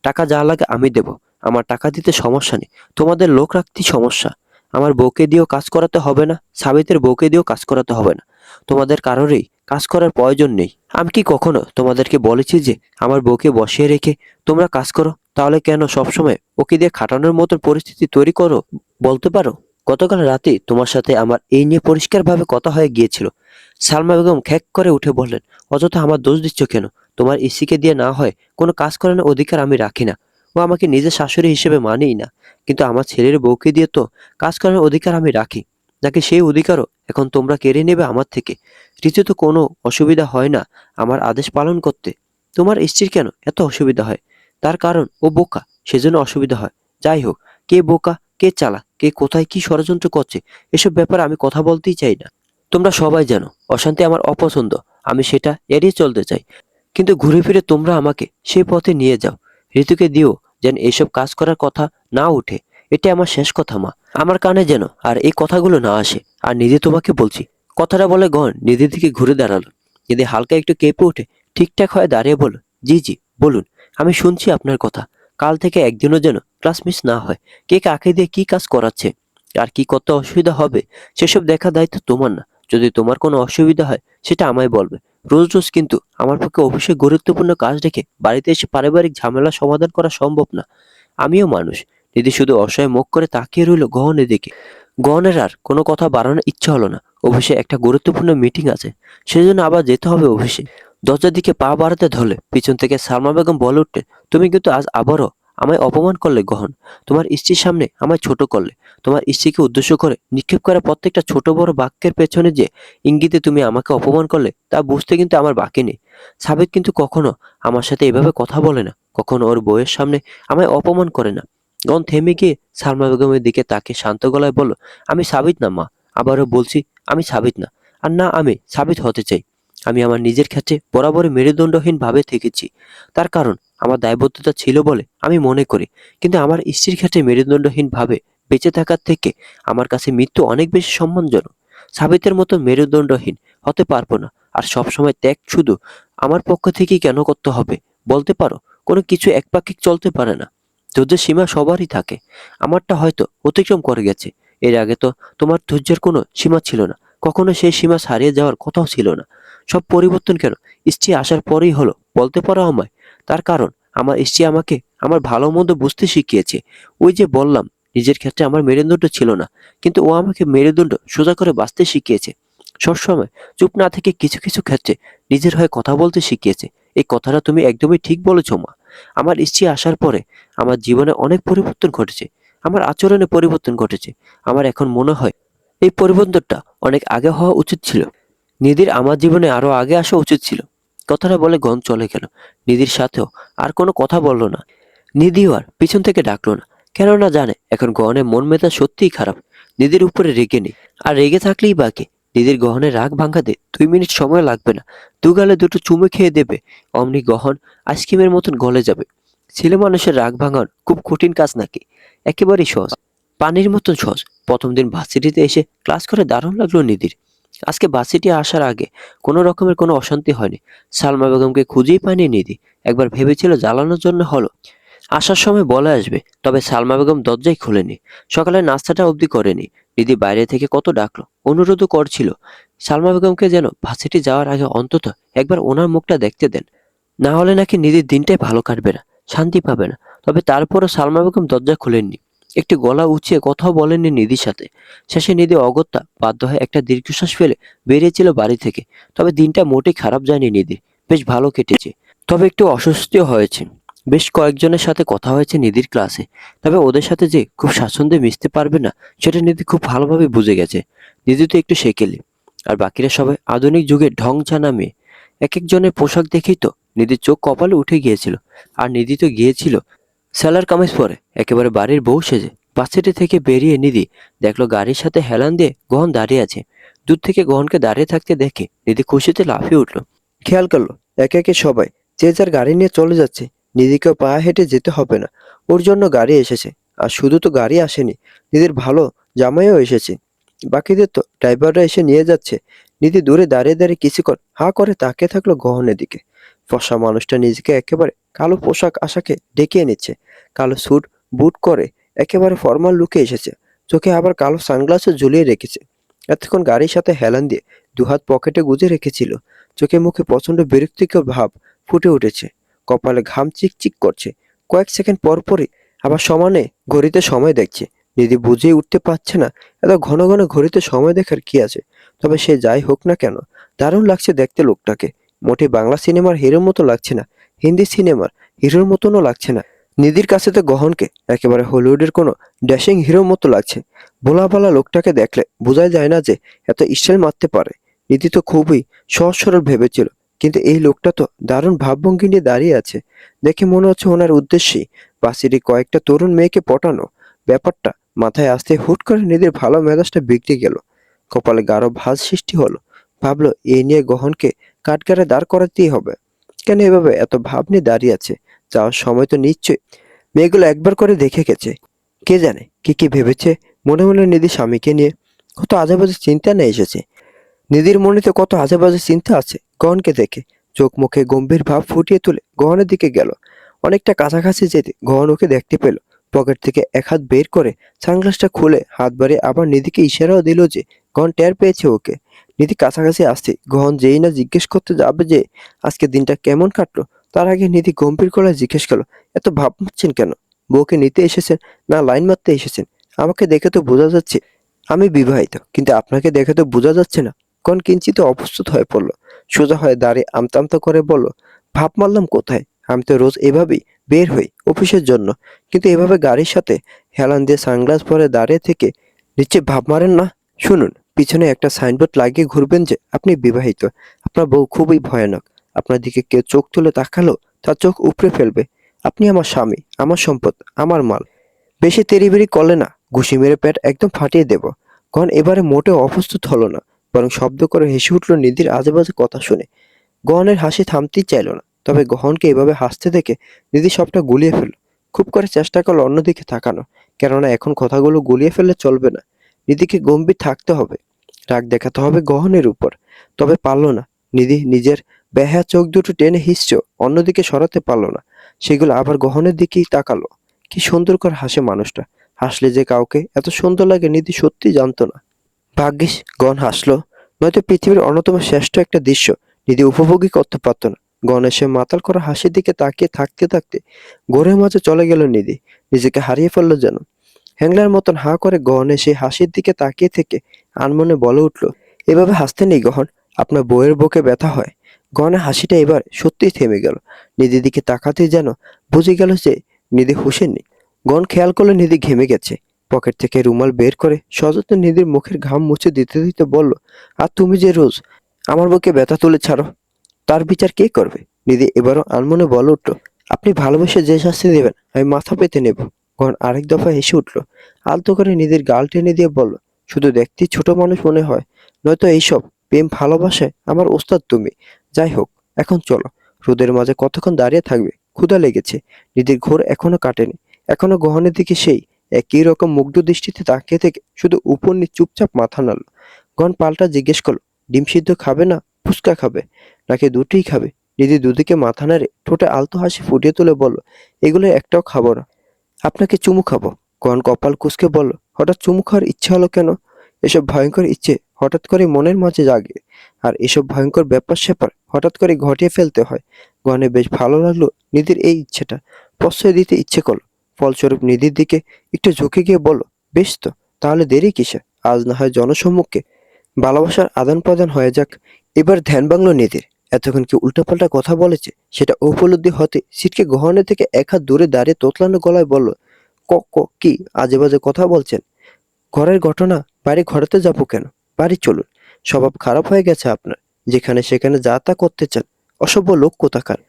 টাকা যা লাগে আমি দেব। আমার টাকা দিতে সমস্যা নেই, তোমাদের লোক রাখতেই সমস্যা। আমার বউকে দিয়েও কাজ করাতে হবে না, সাবিতের বউকে দিয়েও কাজ করাতে হবে না। তোমাদের কারোরই কাজ করার প্রয়োজন নেই। আমি কি কখনো তোমাদেরকে বলেছি যে আমার বউকে বসিয়ে রেখে তোমরা কাজ করো? তাহলে কেন সবসময় ওকে দিয়ে খাটানোর মতো পরিস্থিতি তৈরি করো বলতে পারো? গতকাল রাতে তোমার সাথে আমার এই নিয়ে পরিষ্কারভাবে কথা হয়ে গিয়েছিল। সালমা বেগম খ্যাক করে উঠে বললেন, অযথা আমার দোষ দিচ্ছ কেন? তোমার ইসিকে দিয়ে না হয় কোনো কাজ করানোর অধিকার আমি রাখি না। ও আমাকে নিজের শাশুড়ি হিসেবে মানেই না, কিন্তু আমার ছেলের বউকে দিয়ে তো কাজ করানোর অধিকার আমি রাখি। নাকি সেই অধিকারও এখন তোমরা কেড়ে নেবে আমার থেকে? ঋতু তো কোনো অসুবিধা হয় না আমার আদেশ পালন করতে। তোমার স্ত্রীর কেন এত অসুবিধা হয়? তার কারণ ও বোকা, সেজন্য অসুবিধা হয়। যাই হোক, কে বোকা, কে চালাক, কে কোথায় কি ষড়যন্ত্র করছে, এসব ব্যাপারে আমি কথা বলতেই চাই না। তোমরা সবাই জানো অশান্তি আমার অপছন্দ, আমি সেটা এড়িয়ে চলতে চাই। কিন্তু ঘুরে ফিরে তোমরা আমাকে সেই পথে নিয়ে যাও। ঋতুকে দিও যেন এইসব কাজ করার কথা না উঠে। এটা আমার শেষ কথা মা। আমার কানে যেন আর এই কথাগুলো না আসে। আর নিধি তোমাকে বলছি। কথাটা বলে গহন নিধির দিকে ঘুরে দাঁড়ালো। নিধি হালকা একটু কেঁপে উঠে ঠিকঠাক হয়ে দাঁড়িয়ে বলল, জি জি বলুন, আমি শুনছি আপনার কথা। কাল থেকে একদিনও যেন ক্লাস মিস না হয়। কে কাকে দিয়ে কি কাজ করাচ্ছে আর কি কত অসুবিধা হবে সেসব দেখা দায়িত্ব তোমার না। যদি তোমার কোনো অসুবিধা হয় সেটা আমায় বলবে। রোজ রোজ কিন্তু আমার পক্ষে অফিসে গুরুত্বপূর্ণ কাজ রেখে বাড়িতে এসে পারিবারিক ঝামেলা সমাধান করা সম্ভব না। আমিও মানুষ। দিদি শুধু অসহায় মুখ করে তাকিয়ে রইল গহনের দিকে। গহনের আর কোনো কথা বাড়ানোর ইচ্ছা হলো না। অফিসে একটা গুরুত্বপূর্ণ মিটিং আছে, সেজন্য আবার যেতে হবে অফিসে। দরজার দিকে পা বাড়াতে ধরলে পিছন থেকে সালমা বেগম বলে উঠলেন, তুমি কিন্তু আজ আবারও আমায় অপমান করলে গহন। তোমার স্ত্রীর সামনে আমায় ছোট করলে। তোমার স্ত্রীকে উদ্দেশ্য করে নিক্ষেপ করা প্রত্যেকটা ছোট বড় বাক্যের পেছনে যে ইঙ্গিতে তুমি আমাকে অপমান করলে তা বুঝতে কিন্তু আমার বাকি নেই। সাবিত কিন্তু কখনো আমার সাথে এভাবে কথা বলে না, কখনো ওর বউয়ের সামনে আমায় অপমান করে না। গন থেমে গিয়ে সালমা বেগমের দিকে তাকে শান্ত গলায় বলল, আমি সাবিত না মা। আবারও বলছি, আমি সাবিত না। আর না আমি সাবিত হতে চাই। আমি আমার নিজের ক্ষেত্রে বরাবরই মেরুদণ্ডহীন ভাবে থেকেছি। তার কারণ আমার দায়বদ্ধতা ছিল বলে আমি মনে করি। কিন্তু আমার স্ত্রীর ক্ষেত্রে মেরুদণ্ডহীন ভাবে বেঁচে থাকার থেকে আমার কাছে মৃত্যু অনেক বেশি সম্মানজনক। সাবিতের মতো মেরুদণ্ডহীন হতে পারবো না। আর সবসময় ত্যাগ শুধু আমার পক্ষ থেকেই কেন করতে হবে বলতে পারো? কোনো কিছু একপাক্ষিক চলতে পারে না। ধৈর্যের সীমা সবারই থাকে। আমারটা হয়তো অতিক্রম করে গেছে। এর আগে তো তোমার ধৈর্যের কোনো সীমা ছিল না। কখনো সেই সীমা ছাড়িয়ে যাওয়ার কথাও ছিল না। সব পরিবর্তন কেন স্ত্রী আসার পরেই হলো বলতে পারো আমায়? তার কারণ আমার স্ত্রী আমাকে আমার ভালো মন্দ বুঝতে শিখিয়েছে। ওই যে বললাম, নিজের ক্ষেত্রে আমার মেরুদণ্ড ছিল না, কিন্তু ও আমাকে মেরুদণ্ড সোজা করে বাঁচতে শিখিয়েছে। সবসময় চুপ না থেকে কিছু কিছু ক্ষেত্রে নিজের হয়ে কথা বলতে শিখিয়েছে। এই কথাটা তুমি একদমই ঠিক বলেছো মা। আমার স্ত্রী আসার পরে আমার জীবনে অনেক পরিবর্তন ঘটেছে। আমার আচরণে পরিবর্তন ঘটেছে। আমার এখন মনে হয় এই পরিবর্তনটা অনেক আগে হওয়া উচিত ছিল। নিধির আমার জীবনে আরো আগে আসা উচিত ছিল। কথাটা বলে গন চলে গেল। নিধির সাথেও আর কোনো কথা বলল না। নিধিও আর পিছন থেকে ডাকলো না। কেননা জানে এখন গহনের মন মেজাজ সত্যিই খারাপ। নিধির উপরে রেগে নেই। আর রেগে থাকলেই বাকি। নিধির গহনের রাগ ভাঙাতে 2 মিনিট সময় লাগবে না। দুগালে দুটো চুমু খেয়ে দেবে, অমনি গহন আইসক্রিমের মতন গলে যাবে। ছেলে মানুষের রাগ ভাঙানো খুব কঠিন কাজ নাকি? একেবারেই সহজ, পানির মতন সহজ। প্রথম দিন ভার্সিটিতে এসে ক্লাস করে দারুণ লাগলো নিধির। আজকে ভার্সিটি আসার আগে কোনো রকমের কোনো অশান্তি হয়নি। সালমা বেগমকে খুঁজেই পায়নি নিধি। একবার ভেবেছিল জ্বালানোর জন্য হলো, আসার সময় বলে আসবে, তবে সালমা বেগম দরজাই খোলেনি। সকালে নাস্তাটা অবধি করেনি। দিদি বাইরে থেকে কত ডাকলো, অনুরোধও করছিল সালমা বেগমকে যেন ভার্সিটি যাওয়ার আগে অন্তত একবার ওনার মুখটা দেখতে দেন। না হলে নাকি নিধির দিনটাই ভালো কাটবে না, শান্তি পাবে না। তবে তারপরও সালমা বেগম দরজা খুলেননি। একটি গলা উঁচিয়ে কথাও বলেননি নিধির সাথে। শেষে নিধি অগত্যা বাধ্য হয়ে একটা দীর্ঘশ্বাস ফেলে বেরিয়েছিল বাড়ি থেকে। তবে দিনটা মোটেই খারাপ যায়নি নিধির, বেশ ভালো কেটেছে। তবে একটু অস্বস্তিও হয়েছে। বেশ কয়েকজনের সাথে কথা হয়েছে নিধির ক্লাসে। তবে ওদের সাথে যে খুব স্বাচ্ছন্দ্যে মিশতে পারবে না সেটা নিধি খুব ভালোভাবে বুঝে গেছে। নিধি তো একটু সেকেলে। আর বাকিরা সবাই আধুনিক যুগের ঢং জানা মেয়ে। এক একজনের পোশাক দেখেই তো নিধির চোখ কপালে উঠে গিয়েছিল। আর নিধি তো গিয়েছিল সেলার কামিজ পরে, একেবারে বাড়ির বউ সেজে। ভার্সিটি থেকে বেরিয়ে নিধি দেখলো গাড়ির সাথে হেলান দিয়ে গহন দাঁড়িয়ে আছে। দূর থেকে গহনকে দাঁড়িয়ে থাকতে দেখে নিধি খুশিতে লাফিয়ে উঠলো। খেয়াল করলো একে একে সবাই যে যার গাড়ি নিয়ে চলে যাচ্ছে। নিধিকেও পা হেঁটে যেতে হবে না, ওর জন্য গাড়ি এসেছে। আর শুধু তো গাড়ি আসেনি, নিধির ভালো জামাইও এসেছে। বাকিদের তো ড্রাইভাররা এসে নিয়ে যাচ্ছে। নিধি দূরে দাঁড়িয়ে দাঁড়িয়ে কিছুক্ষণ হা করে তাকিয়ে থাকলো গহনের দিকে। ফর্সা মানুষটা নিজেকে একেবারে কালো পোশাক আশাকে ডেকে নিচ্ছে। কালো স্যুট বুট করে একেবারে ফর্মাল লুকে এসেছে। চোখে আবার কালো সানগ্লাসও ঝুলিয়ে রেখেছে। এতক্ষণ গাড়ির সাথে হেলান দিয়ে দুহাত পকেটে গুজে রেখেছিল। চোখে মুখে প্রচন্ড বিরক্তিকর ভাব ফুটে উঠেছে। কপালে ঘাম চিকচিক করছে। কয়েক সেকেন্ড পর পরই আবার সমানে ঘড়িতে সময় দেখছে। নিধি বুঝেই উঠতে পারছে না এত ঘন ঘন ঘড়িতে সময় দেখার কি আছে। তবে সে যাই হোক না কেন, দারুণ লাগছে দেখতে লোকটাকে। মোটে বাংলা সিনেমার হিরোর মতো লাগছে না, হিন্দি সিনেমার হিরোর মতনও লাগছে না। নিধির কাছে তো গহনকে একেবারে হলিউডের কোনো ড্যাশিং হিরোর মতো লাগছে। ভোলাভালা লোকটাকে দেখলে বোঝাই যায় না যে এত স্টাইল মারতে পারে। নিধি তো খুবই সহজ সরল ভেবেছিল, কিন্তু এই লোকটা তো দারুণ ভাবভঙ্গি নিয়ে দাঁড়িয়ে আছে। দেখে মনে হচ্ছে ওনার উদ্দেশ্যেই বাসিরই কয়েকটা তরুণ মেয়েকে পটানো, ব্যাপারটা মাথায় আসতে হুট করে নিধির ভালো মেজাজটা বিগড়ে গেল। কপালে গাঢ় ভাঁজ সৃষ্টি হলো। ভাবলো এই নিয়ে গহনকে কাঠগড়ায় দাঁড় করাতেই হবে। কেন এভাবে এত ভাব নিয়ে দাঁড়িয়ে আছে? যাওয়ার সময় তো নিশ্চয়ই মেয়েগুলো একবার করে দেখে গেছে। কে জানে কি কি ভেবেছে মনে মনে নিধি স্বামীকে নিয়ে। কত আজেবাজে চিন্তা নিয়ে এসেছে। নিধির মনেতে কত আজেবাজে চিন্তা আছে গহনকে দেখে। চোখ মুখে গম্ভীর ভাব ফুটিয়ে তুলে গহনের দিকে গেল। অনেকটা কাছাকাছি যেতে গহন ওকে দেখতে পেল। পকেট থেকে এক হাত বের করে সানগ্লাসটা খুলে হাত বাড়িয়ে আবার নিধিকে ইশারাও দিল যে গহন টের পেয়েছে ওকে। নিধি কাছাকাছি আসতে গহন যেই না জিজ্ঞেস করতে যাবে যে আজকে দিনটা কেমন কাটলো, তার আগে নিধি গম্ভীর গলায় জিজ্ঞেস করলো, এত ভাব মারছেন কেন? বউকে নিতে এসেছেন না লাইন মারতে এসেছেন? আমাকে দেখে তো বোঝা যাচ্ছে আমি বিবাহিত, কিন্তু আপনাকে দেখে তো বোঝা যাচ্ছে না। গহন কিঞ্চিত অপ্রস্তুত হয়ে পড়ল। সোজা হয়ে দাঁড়িয়ে আমতা আমতা করে বলল, ভাব মারলাম কোথায়? আমি তো রোজ এভাবেই বের হই অফিসের জন্য, কিন্তু এভাবে গাড়ির সাথে হেলান দিয়ে সানগ্লাস পরে দাঁড়িয়ে থেকে নিশ্চয়ই ভাব মারেন না। শুনুন, পিছনে একটা সাইনবোর্ড লাগিয়ে ঘুরবেন যে আপনি বিবাহিত। আপনার বউ খুবই ভয়ানক। আপনার দিকে কেউ চোখ তুলে তাকালো তার চোখ উপড়ে ফেলবে। আপনি আমার স্বামী, আমার সম্পদ, আমার মাল। বেশি তেড়িবেড়ি করলে না ঘুষি মেরে পেট একদম ফাটিয়ে দেব। গহন এবারে মোটেও অপ্রস্তুত হলো না, বরং শব্দ করে হেসে উঠল নিধির আজেবাজে কথা শুনে। গহনের হাসি থামতেই চাইল না, তবে গহনকে এভাবে হাসতে দেখে নিধি সবটা গুলিয়ে ফেলল। খুব করে চেষ্টা করলো অন্যদিকে তাকানো, কেননা এখন কথাগুলো গুলিয়ে ফেললে চলবে না। নিধিকে গম্ভীর থাকতে হবে, রাগ দেখাতে হবে গহনের উপর। তবে পারল না। নিধি নিজের বেহায়া চোখ দুটো টেনে হিসছে, অন্যদিকে সরাতে পারল না। সেগুলো আবার গহনের দিকেই তাকালো। কি সুন্দর করে হাসে মানুষটা। হাসলে যে কাউকে এত সুন্দর লাগে নিধি সত্যি জানতো না। ভাগ্যিস গহন হাসলো, নয়তো পৃথিবীর অন্যতম শ্রেষ্ঠ একটা দৃশ্য নিধি উপভোগই করতে পারতো না। গহনের সে মাতাল করা হাসির দিকে তাকিয়ে থাকতে থাকতে ঘোরের মাঝে চলে গেল নিধি। নিজেকে হারিয়ে ফেললো যেন। হ্যাংলার মতন হাঁ করে গহনের সেই হাসির দিকে তাকিয়ে থেকে আনমনে বলে উঠল, এভাবে হাসতে নেই গহন, আপনার বউয়ের বুকে ব্যথা হয়। গহনের হাসিটা এবার সত্যিই থেমে গেল। নিধির দিকে তাকাতেই যেন বুঝে গেল যে নিধি হুঁশে নেই। গহন খেয়াল করলো নিধি ঘেমে গেছে। পকেট থেকে রুমাল বের করে সযত্নে নিধির মুখের ঘাম মুছে দিতে দিতে বলল, আর তুমি যে রোজ আমার বুকে ব্যথা তুলে ছাড়ো, তার বিচার কে করবে? নিধি এবারও আনমনে বলে উঠল, আপনি ভালোবেসে যে শাস্তি দেবেন আমি মাথা পেতে নেব। গহন আরেক দফা হেসে উঠল। আলতো করে নিধির গাল টেনে দিয়ে বলল, শুধু দেখতেই ছোট মানুষ মনে হয়, নয়তো এইসব প্রেম ভালোবাসায় আমার ওস্তাদ তুমি। যাই হোক, এখন চলো। রোদের মাঝে কতক্ষণ দাঁড়িয়ে থাকবে? ক্ষুধা লেগেছে। নিধির ঘোর এখনো কাটেনি। এখনো গহনের দিকে সেই একই রকম মুগ্ধ দৃষ্টিতে তাকিয়ে থেকে শুধু উপর নিচ চুপচাপ মাথা নাড়ল। গহন পাল্টা জিজ্ঞেস করলো, ডিম সিদ্ধ খাবে না ফুচকা খাবে, নাকি দুটোই খাবে? নিধি দুদিকে মাথা নাড়ে ঠোঁটে আলতো হাসি ফুটিয়ে তুলে বলল, এগুলো একটাও খাবো না। আপনাকে চুমু খাবো। গহন কপাল কুঁচকে বলল, হঠাৎ চুমু খাওয়ার ইচ্ছে হলো কেন? এসব ভয়ঙ্কর ইচ্ছে হঠাৎ করে মনের মাঝে জাগে, আর এসব ভয়ঙ্কর ব্যাপার স্যাপার হঠাৎ করে ঘটিয়ে ফেলতে হয়। গহনের বেশ ভালো লাগলো নিধির এই ইচ্ছেটা। প্রশ্রয় দিতে ইচ্ছে করলো। ফলস্বরূপ নিধির দিকে একটু ঝুঁকে গিয়ে বলল, বেশ তো, তাহলে দেরি কিসে? আজ না হয় জনসম্মুখে ভালোবাসার আদান প্রদান হয়ে যাক। এবার ধ্যান ভাঙল নিধির। এতক্ষণ কি উল্টাপাল্টা কথা বলেছে সেটা উপলব্ধি হতে ছিটকে গহনের থেকে এক হাত দূরে দাঁড়িয়ে তোতলানো গলায় বলল, ক ক কি আজে বাজে কথা বলছেন? ঘরের ঘটনা বাড়ি ঘরাতে যাবো কেন? বাড়ি চলুন। স্বভাব খারাপ হয়ে গেছে আপনার, যেখানে সেখানে যা তা করতে চান। অসভ্য লোক কোথাকার।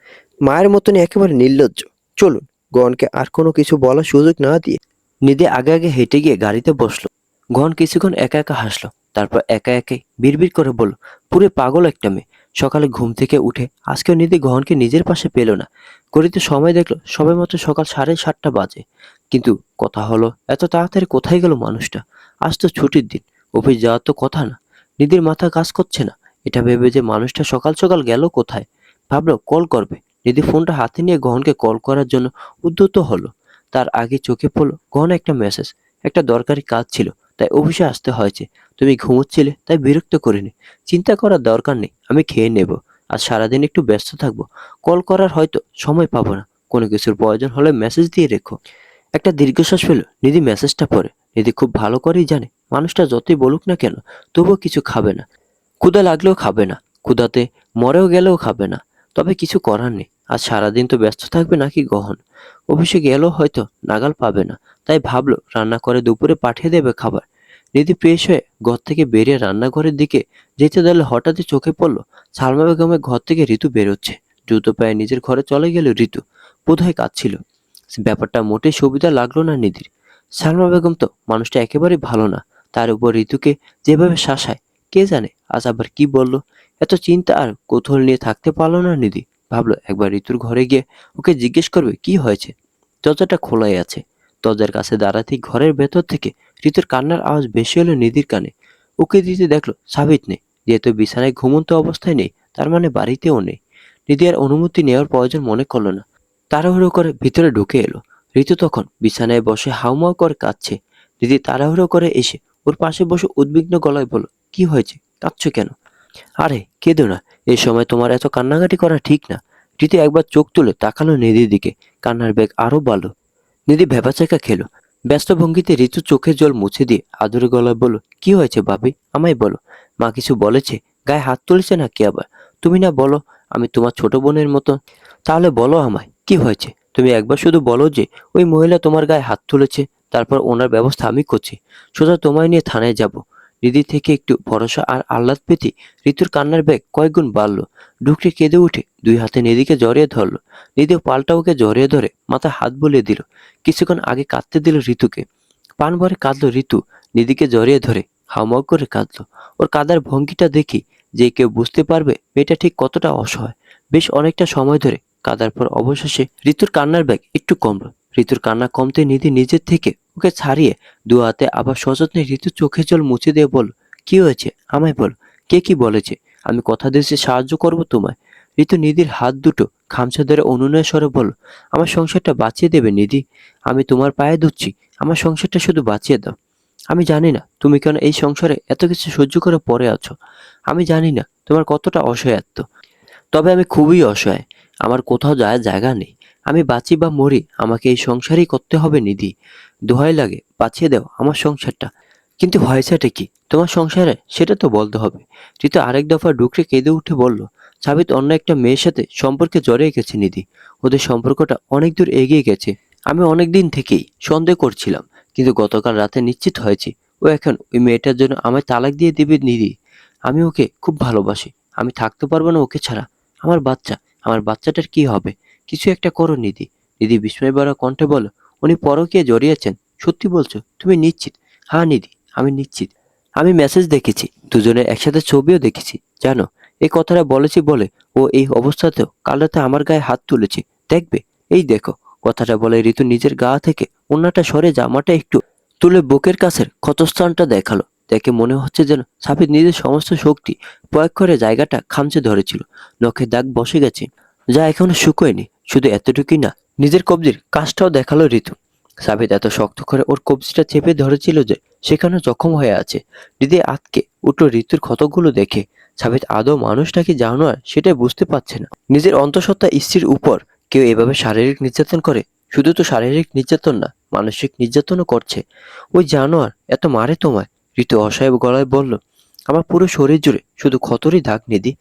মায়ের মতনই একেবারে নির্লজ্জ। চলুন। গহনকে আর কোনো কিছু বলার সুযোগ না দিয়ে নিধি আগে আগে হেঁটে গিয়ে গাড়িতে বসলো। গহন কিছুক্ষণ একা একা হাসলো, তারপর একা একাই বিড়বিড় করে বলল, পুরো পাগল একটা মেয়ে। সকালে ঘুম থেকে উঠে আজকেও নিধি গহনকে নিজের পাশে পেল না। ঘড়িতে সময় দেখলো সবে মাত্র সকাল 7:30 বাজে। কিন্তু কথা হলো, এত তাড়াতাড়ি কোথায় গেল মানুষটা? আজ তো ছুটির দিন, অফিস যাওয়ার তো কথা না। নিধির মাথা কাজ করছে না। এটা ভেবে যে মানুষটা সকাল সকাল গেল কোথায়। ভাবলো কল করবে। নিধি ফোনটা হাতে নিয়ে গহনকে কল করার জন্য উদ্যত হলো। তার আগে চোখে পড়লো গহন একটা মেসেজ। একটা দরকারি কাজ ছিল, তাই অফিসে আসতে হয়েছে। তুমি ঘুমোচ্ছিলে তাই বিরক্ত করিনি। চিন্তা করার দরকার নেই, আমি খেয়ে নেব। আজ সারাদিন একটু ব্যস্ত থাকবো। কল করার হয়তো সময় পাবো না। কোনো কিছুর প্রয়োজন হলে মেসেজ দিয়ে রেখো। একটা দীর্ঘশ্বাস ফেলো নিধি মেসেজটা পড়ে। নিধি খুব ভালো করেই জানে মানুষটা যতই বলুক না কেন তবুও কিছু খাবে না। ক্ষুধা লাগলেও খাবে না, ক্ষুধাতে মরেও গেলেও খাবে না। তবে কিছু করার নেই, আজ সারাদিন তো ব্যস্ত থাকবে নাকি গহন। অফিসে গেলেও হয়তো নাগাল পাবে না, তাই ভাবলো রান্না করে দুপুরে পাঠিয়ে দেবে খাবার। নিধি ফ্রেশ হয়ে ঘর থেকে বেরিয়ে রান্নাঘরের দিকে যেতে দিলে হঠাৎই চোখে পড়লো সালমা বেগমের ঘর থেকে ঋতু বেরোচ্ছে। দ্রুত পায়ে নিজের ঘরে চলে গেল ঋতু। বোধহয় কাঁদছিল। ব্যাপারটা মোটেই সুবিধা লাগলো না নিধির। সালমা বেগম তো মানুষটা একেবারেই ভালো না, তার উপর ঋতুকে যেভাবে শাসায়, কে জানে আজ আবার কি বলল। এত চিন্তা আর কৌতূহল নিয়ে থাকতে পারলো না নিধি। ভাবলো একবার ঋতুর ঘরে গিয়ে ওকে জিজ্ঞেস করবে কি হয়েছে। দরজাটা খোলাই আছে। দরজার কাছে দাঁড়াতেই ঘরের ভেতর থেকে ঋতুর কান্নার আওয়াজ বেশি হলো নিধির কানে। ওকে দিতে দেখলো সাবিত নেই। যেহেতু বিছানায় ঘুমন্ত অবস্থায় নেই, তার মানে বাড়িতেও নেই। নিধি আর অনুমতি নেওয়ার প্রয়োজন মনে করলো না, তাড়াহুড়ো করে ভিতরে ঢুকে এলো। ঋতু তখন বিছানায় বসে হাউমাউ করে কাঁদছে। নিধি তাড়াহুড়ো করে এসে ওর পাশে বসে উদ্বিগ্ন গলায় বলল, কি হয়েছে, কাঁদছো কেন? আরে কেঁদো না, এই সময় তোমার এত কান্নাকাটি করা ঠিক না। রীতি একবার চোখ তুলে তাকালো নিধির দিকে। কান্নার বেগ আরো বাড়ল। নিধি ভ্যাবাচাকা খেলো। ব্যস্ত ভঙ্গিতে ঋতু চোখের জল মুছে দিয়ে আদুরে গলায় বলল, কি হয়েছে ভাবি, আমায় বলো। মা কিছু বলেছে? গায়ে হাত তুলেছে নাকি আবার? তুমি না বলো আমি তোমার ছোট বোনের মতো। তাহলে বলো আমায় কি হয়েছে। তুমি একবার শুধু বলো যে ওই মহিলা তোমার গায়ে হাত তুলেছে, তারপর ওনার ব্যবস্থা আমি করছি। সোজা তোমায় নিয়ে থানায় যাব। নিধি থেকে একটু ভরসা আর আহ্লাদ পেতে ঋতুর কান্নার বেগ কয়েকগুণ বাড়লো। ডুকরে কেঁদে উঠে দুই হাতে নিধিকে জড়িয়ে ধরলো। নিধিও পাল্টা ওকে জড়িয়ে ধরে মাথায় হাত বুলিয়ে দিল। কিছুক্ষণ আগে কাঁদতে দিল ঋতুকে। প্রাণ ভরে কাঁদলো ঋতু। নিধিকে জড়িয়ে ধরে হাউমাউ করে কাঁদলো। ওর কাঁদার ভঙ্গিটা দেখি যে কেউ বুঝতে পারবে মেয়েটা ঠিক কতটা অসহায়। বেশ অনেকটা সময় ধরে কাঁদার পর অবশেষে ঋতুর কান্নার বেগ একটু কমলো। ঋতুর কান্না কমতে নিধি নিজের থেকে ওকে ছাড়িয়ে দু হাতে আবার সযত্নে ঋতুর চোখে জল মুছে দিয়ে বলল, কি হয়েছে আমায় বল, কে কি বলেছে? আমি কথা দিয়েছি সাহায্য করব তোমায়। ঋতু নিধির হাত দুটো খামচা ধরে অনুনয়ের স্বরে বলল, আমার সংসারটা বাঁচিয়ে দেবে নিধি, আমি তোমার পায়ে ধরছি, আমার সংসারটা শুধু বাঁচিয়ে দাও। আমি জানি না তুমি কেন এই সংসারে এত কিছু সহ্য করে পড়ে আছো। আমি জানি না তোমার কতটা অসহায়ত্ব, তবে আমি খুবই অসহায়। আমার কোথাও যাওয়ার জায়গা নেই। আমি বাঁচি বা মরি আমাকে এই সংসারই করতে হবে নিধি। দোহাই লাগে বাঁচিয়ে দাও আমার সংসারটা। কিন্তু হয়েছেটা কি তোমার সংসারে সেটা তো বলতে হবে। ঋতু আরেক দফা ডুকরে কেঁদে উঠে বলল, সাবিত অন্য একটা মেয়ের সাথে সম্পর্কে জড়িয়ে গেছে নিধি। ওদের সম্পর্কটা অনেক দূর এগিয়ে গেছে। আমি অনেক দিন থেকেই সন্দেহ করছিলাম, কিন্তু গতকাল রাতে নিশ্চিত হয়েছি ও এখন ওই মেয়েটার জন্য আমায় তালাক দিয়ে দিবে নিধি। আমি ওকে খুব ভালোবাসি। আমি থাকতে পারবো না ওকে ছাড়া। আমার বাচ্চা, আমার বাচ্চাটার কি হবে? কিছু একটা করো নিধি। নিধি বিস্ময় ভরা কণ্ঠে বলো, উনি পরকীয়ায় জড়িয়েছেন? সত্যি বলছো? তুমি নিশ্চিত? হ্যাঁ নিধি, আমি নিশ্চিত। আমি মেসেজ দেখেছি, দুজনের একসাথে ছবিও দেখেছি। জানো, এই কথাটা বলেছি বলে ও এই অবস্থাতেও কাল রাতে আমার গায়ে হাত তুলেছে। দেখবে, এই দেখো। কথাটা বলে ঋতু নিজের গা থেকে ওড়নাটা সরে জামাটা একটু তুলে বুকের কাছের ক্ষতস্থানটা দেখালো। দেখে মনে হচ্ছে যেন সাবিত নিজের সমস্ত শক্তি প্রয়োগ করে জায়গাটা খামচে ধরেছিল। নখে দাগ বসে গেছে, যা এখনো শুকোয়নি। শুধু এতটুকুই না, নিজের কবজির কাজটাও দেখালো ঋতু। সাবিত এত শক্ত করে ওর কবজিটা চেপে ধরেছিল যে সেখানে জখম হয়ে আছে। দিদি আতকে উঠল ঋতুর ক্ষতগুলো দেখে। সাবিত আদৌ মানুষ নাকি জানোয়ার সেটাই বুঝতে পারছে না। নিজের অন্তঃসত্ত্বা স্ত্রীর উপর কেউ এভাবে শারীরিক নির্যাতন করে? শুধু তো শারীরিক নির্যাতন না, মানসিক নির্যাতনও করছে। ওই জানোয়ার এত মারে তোমায়? ঋতু অসহায় গলায় বলল, আমার পুরো শরীর জুড়ে শুধু ক্ষতরই দাগ নিধি।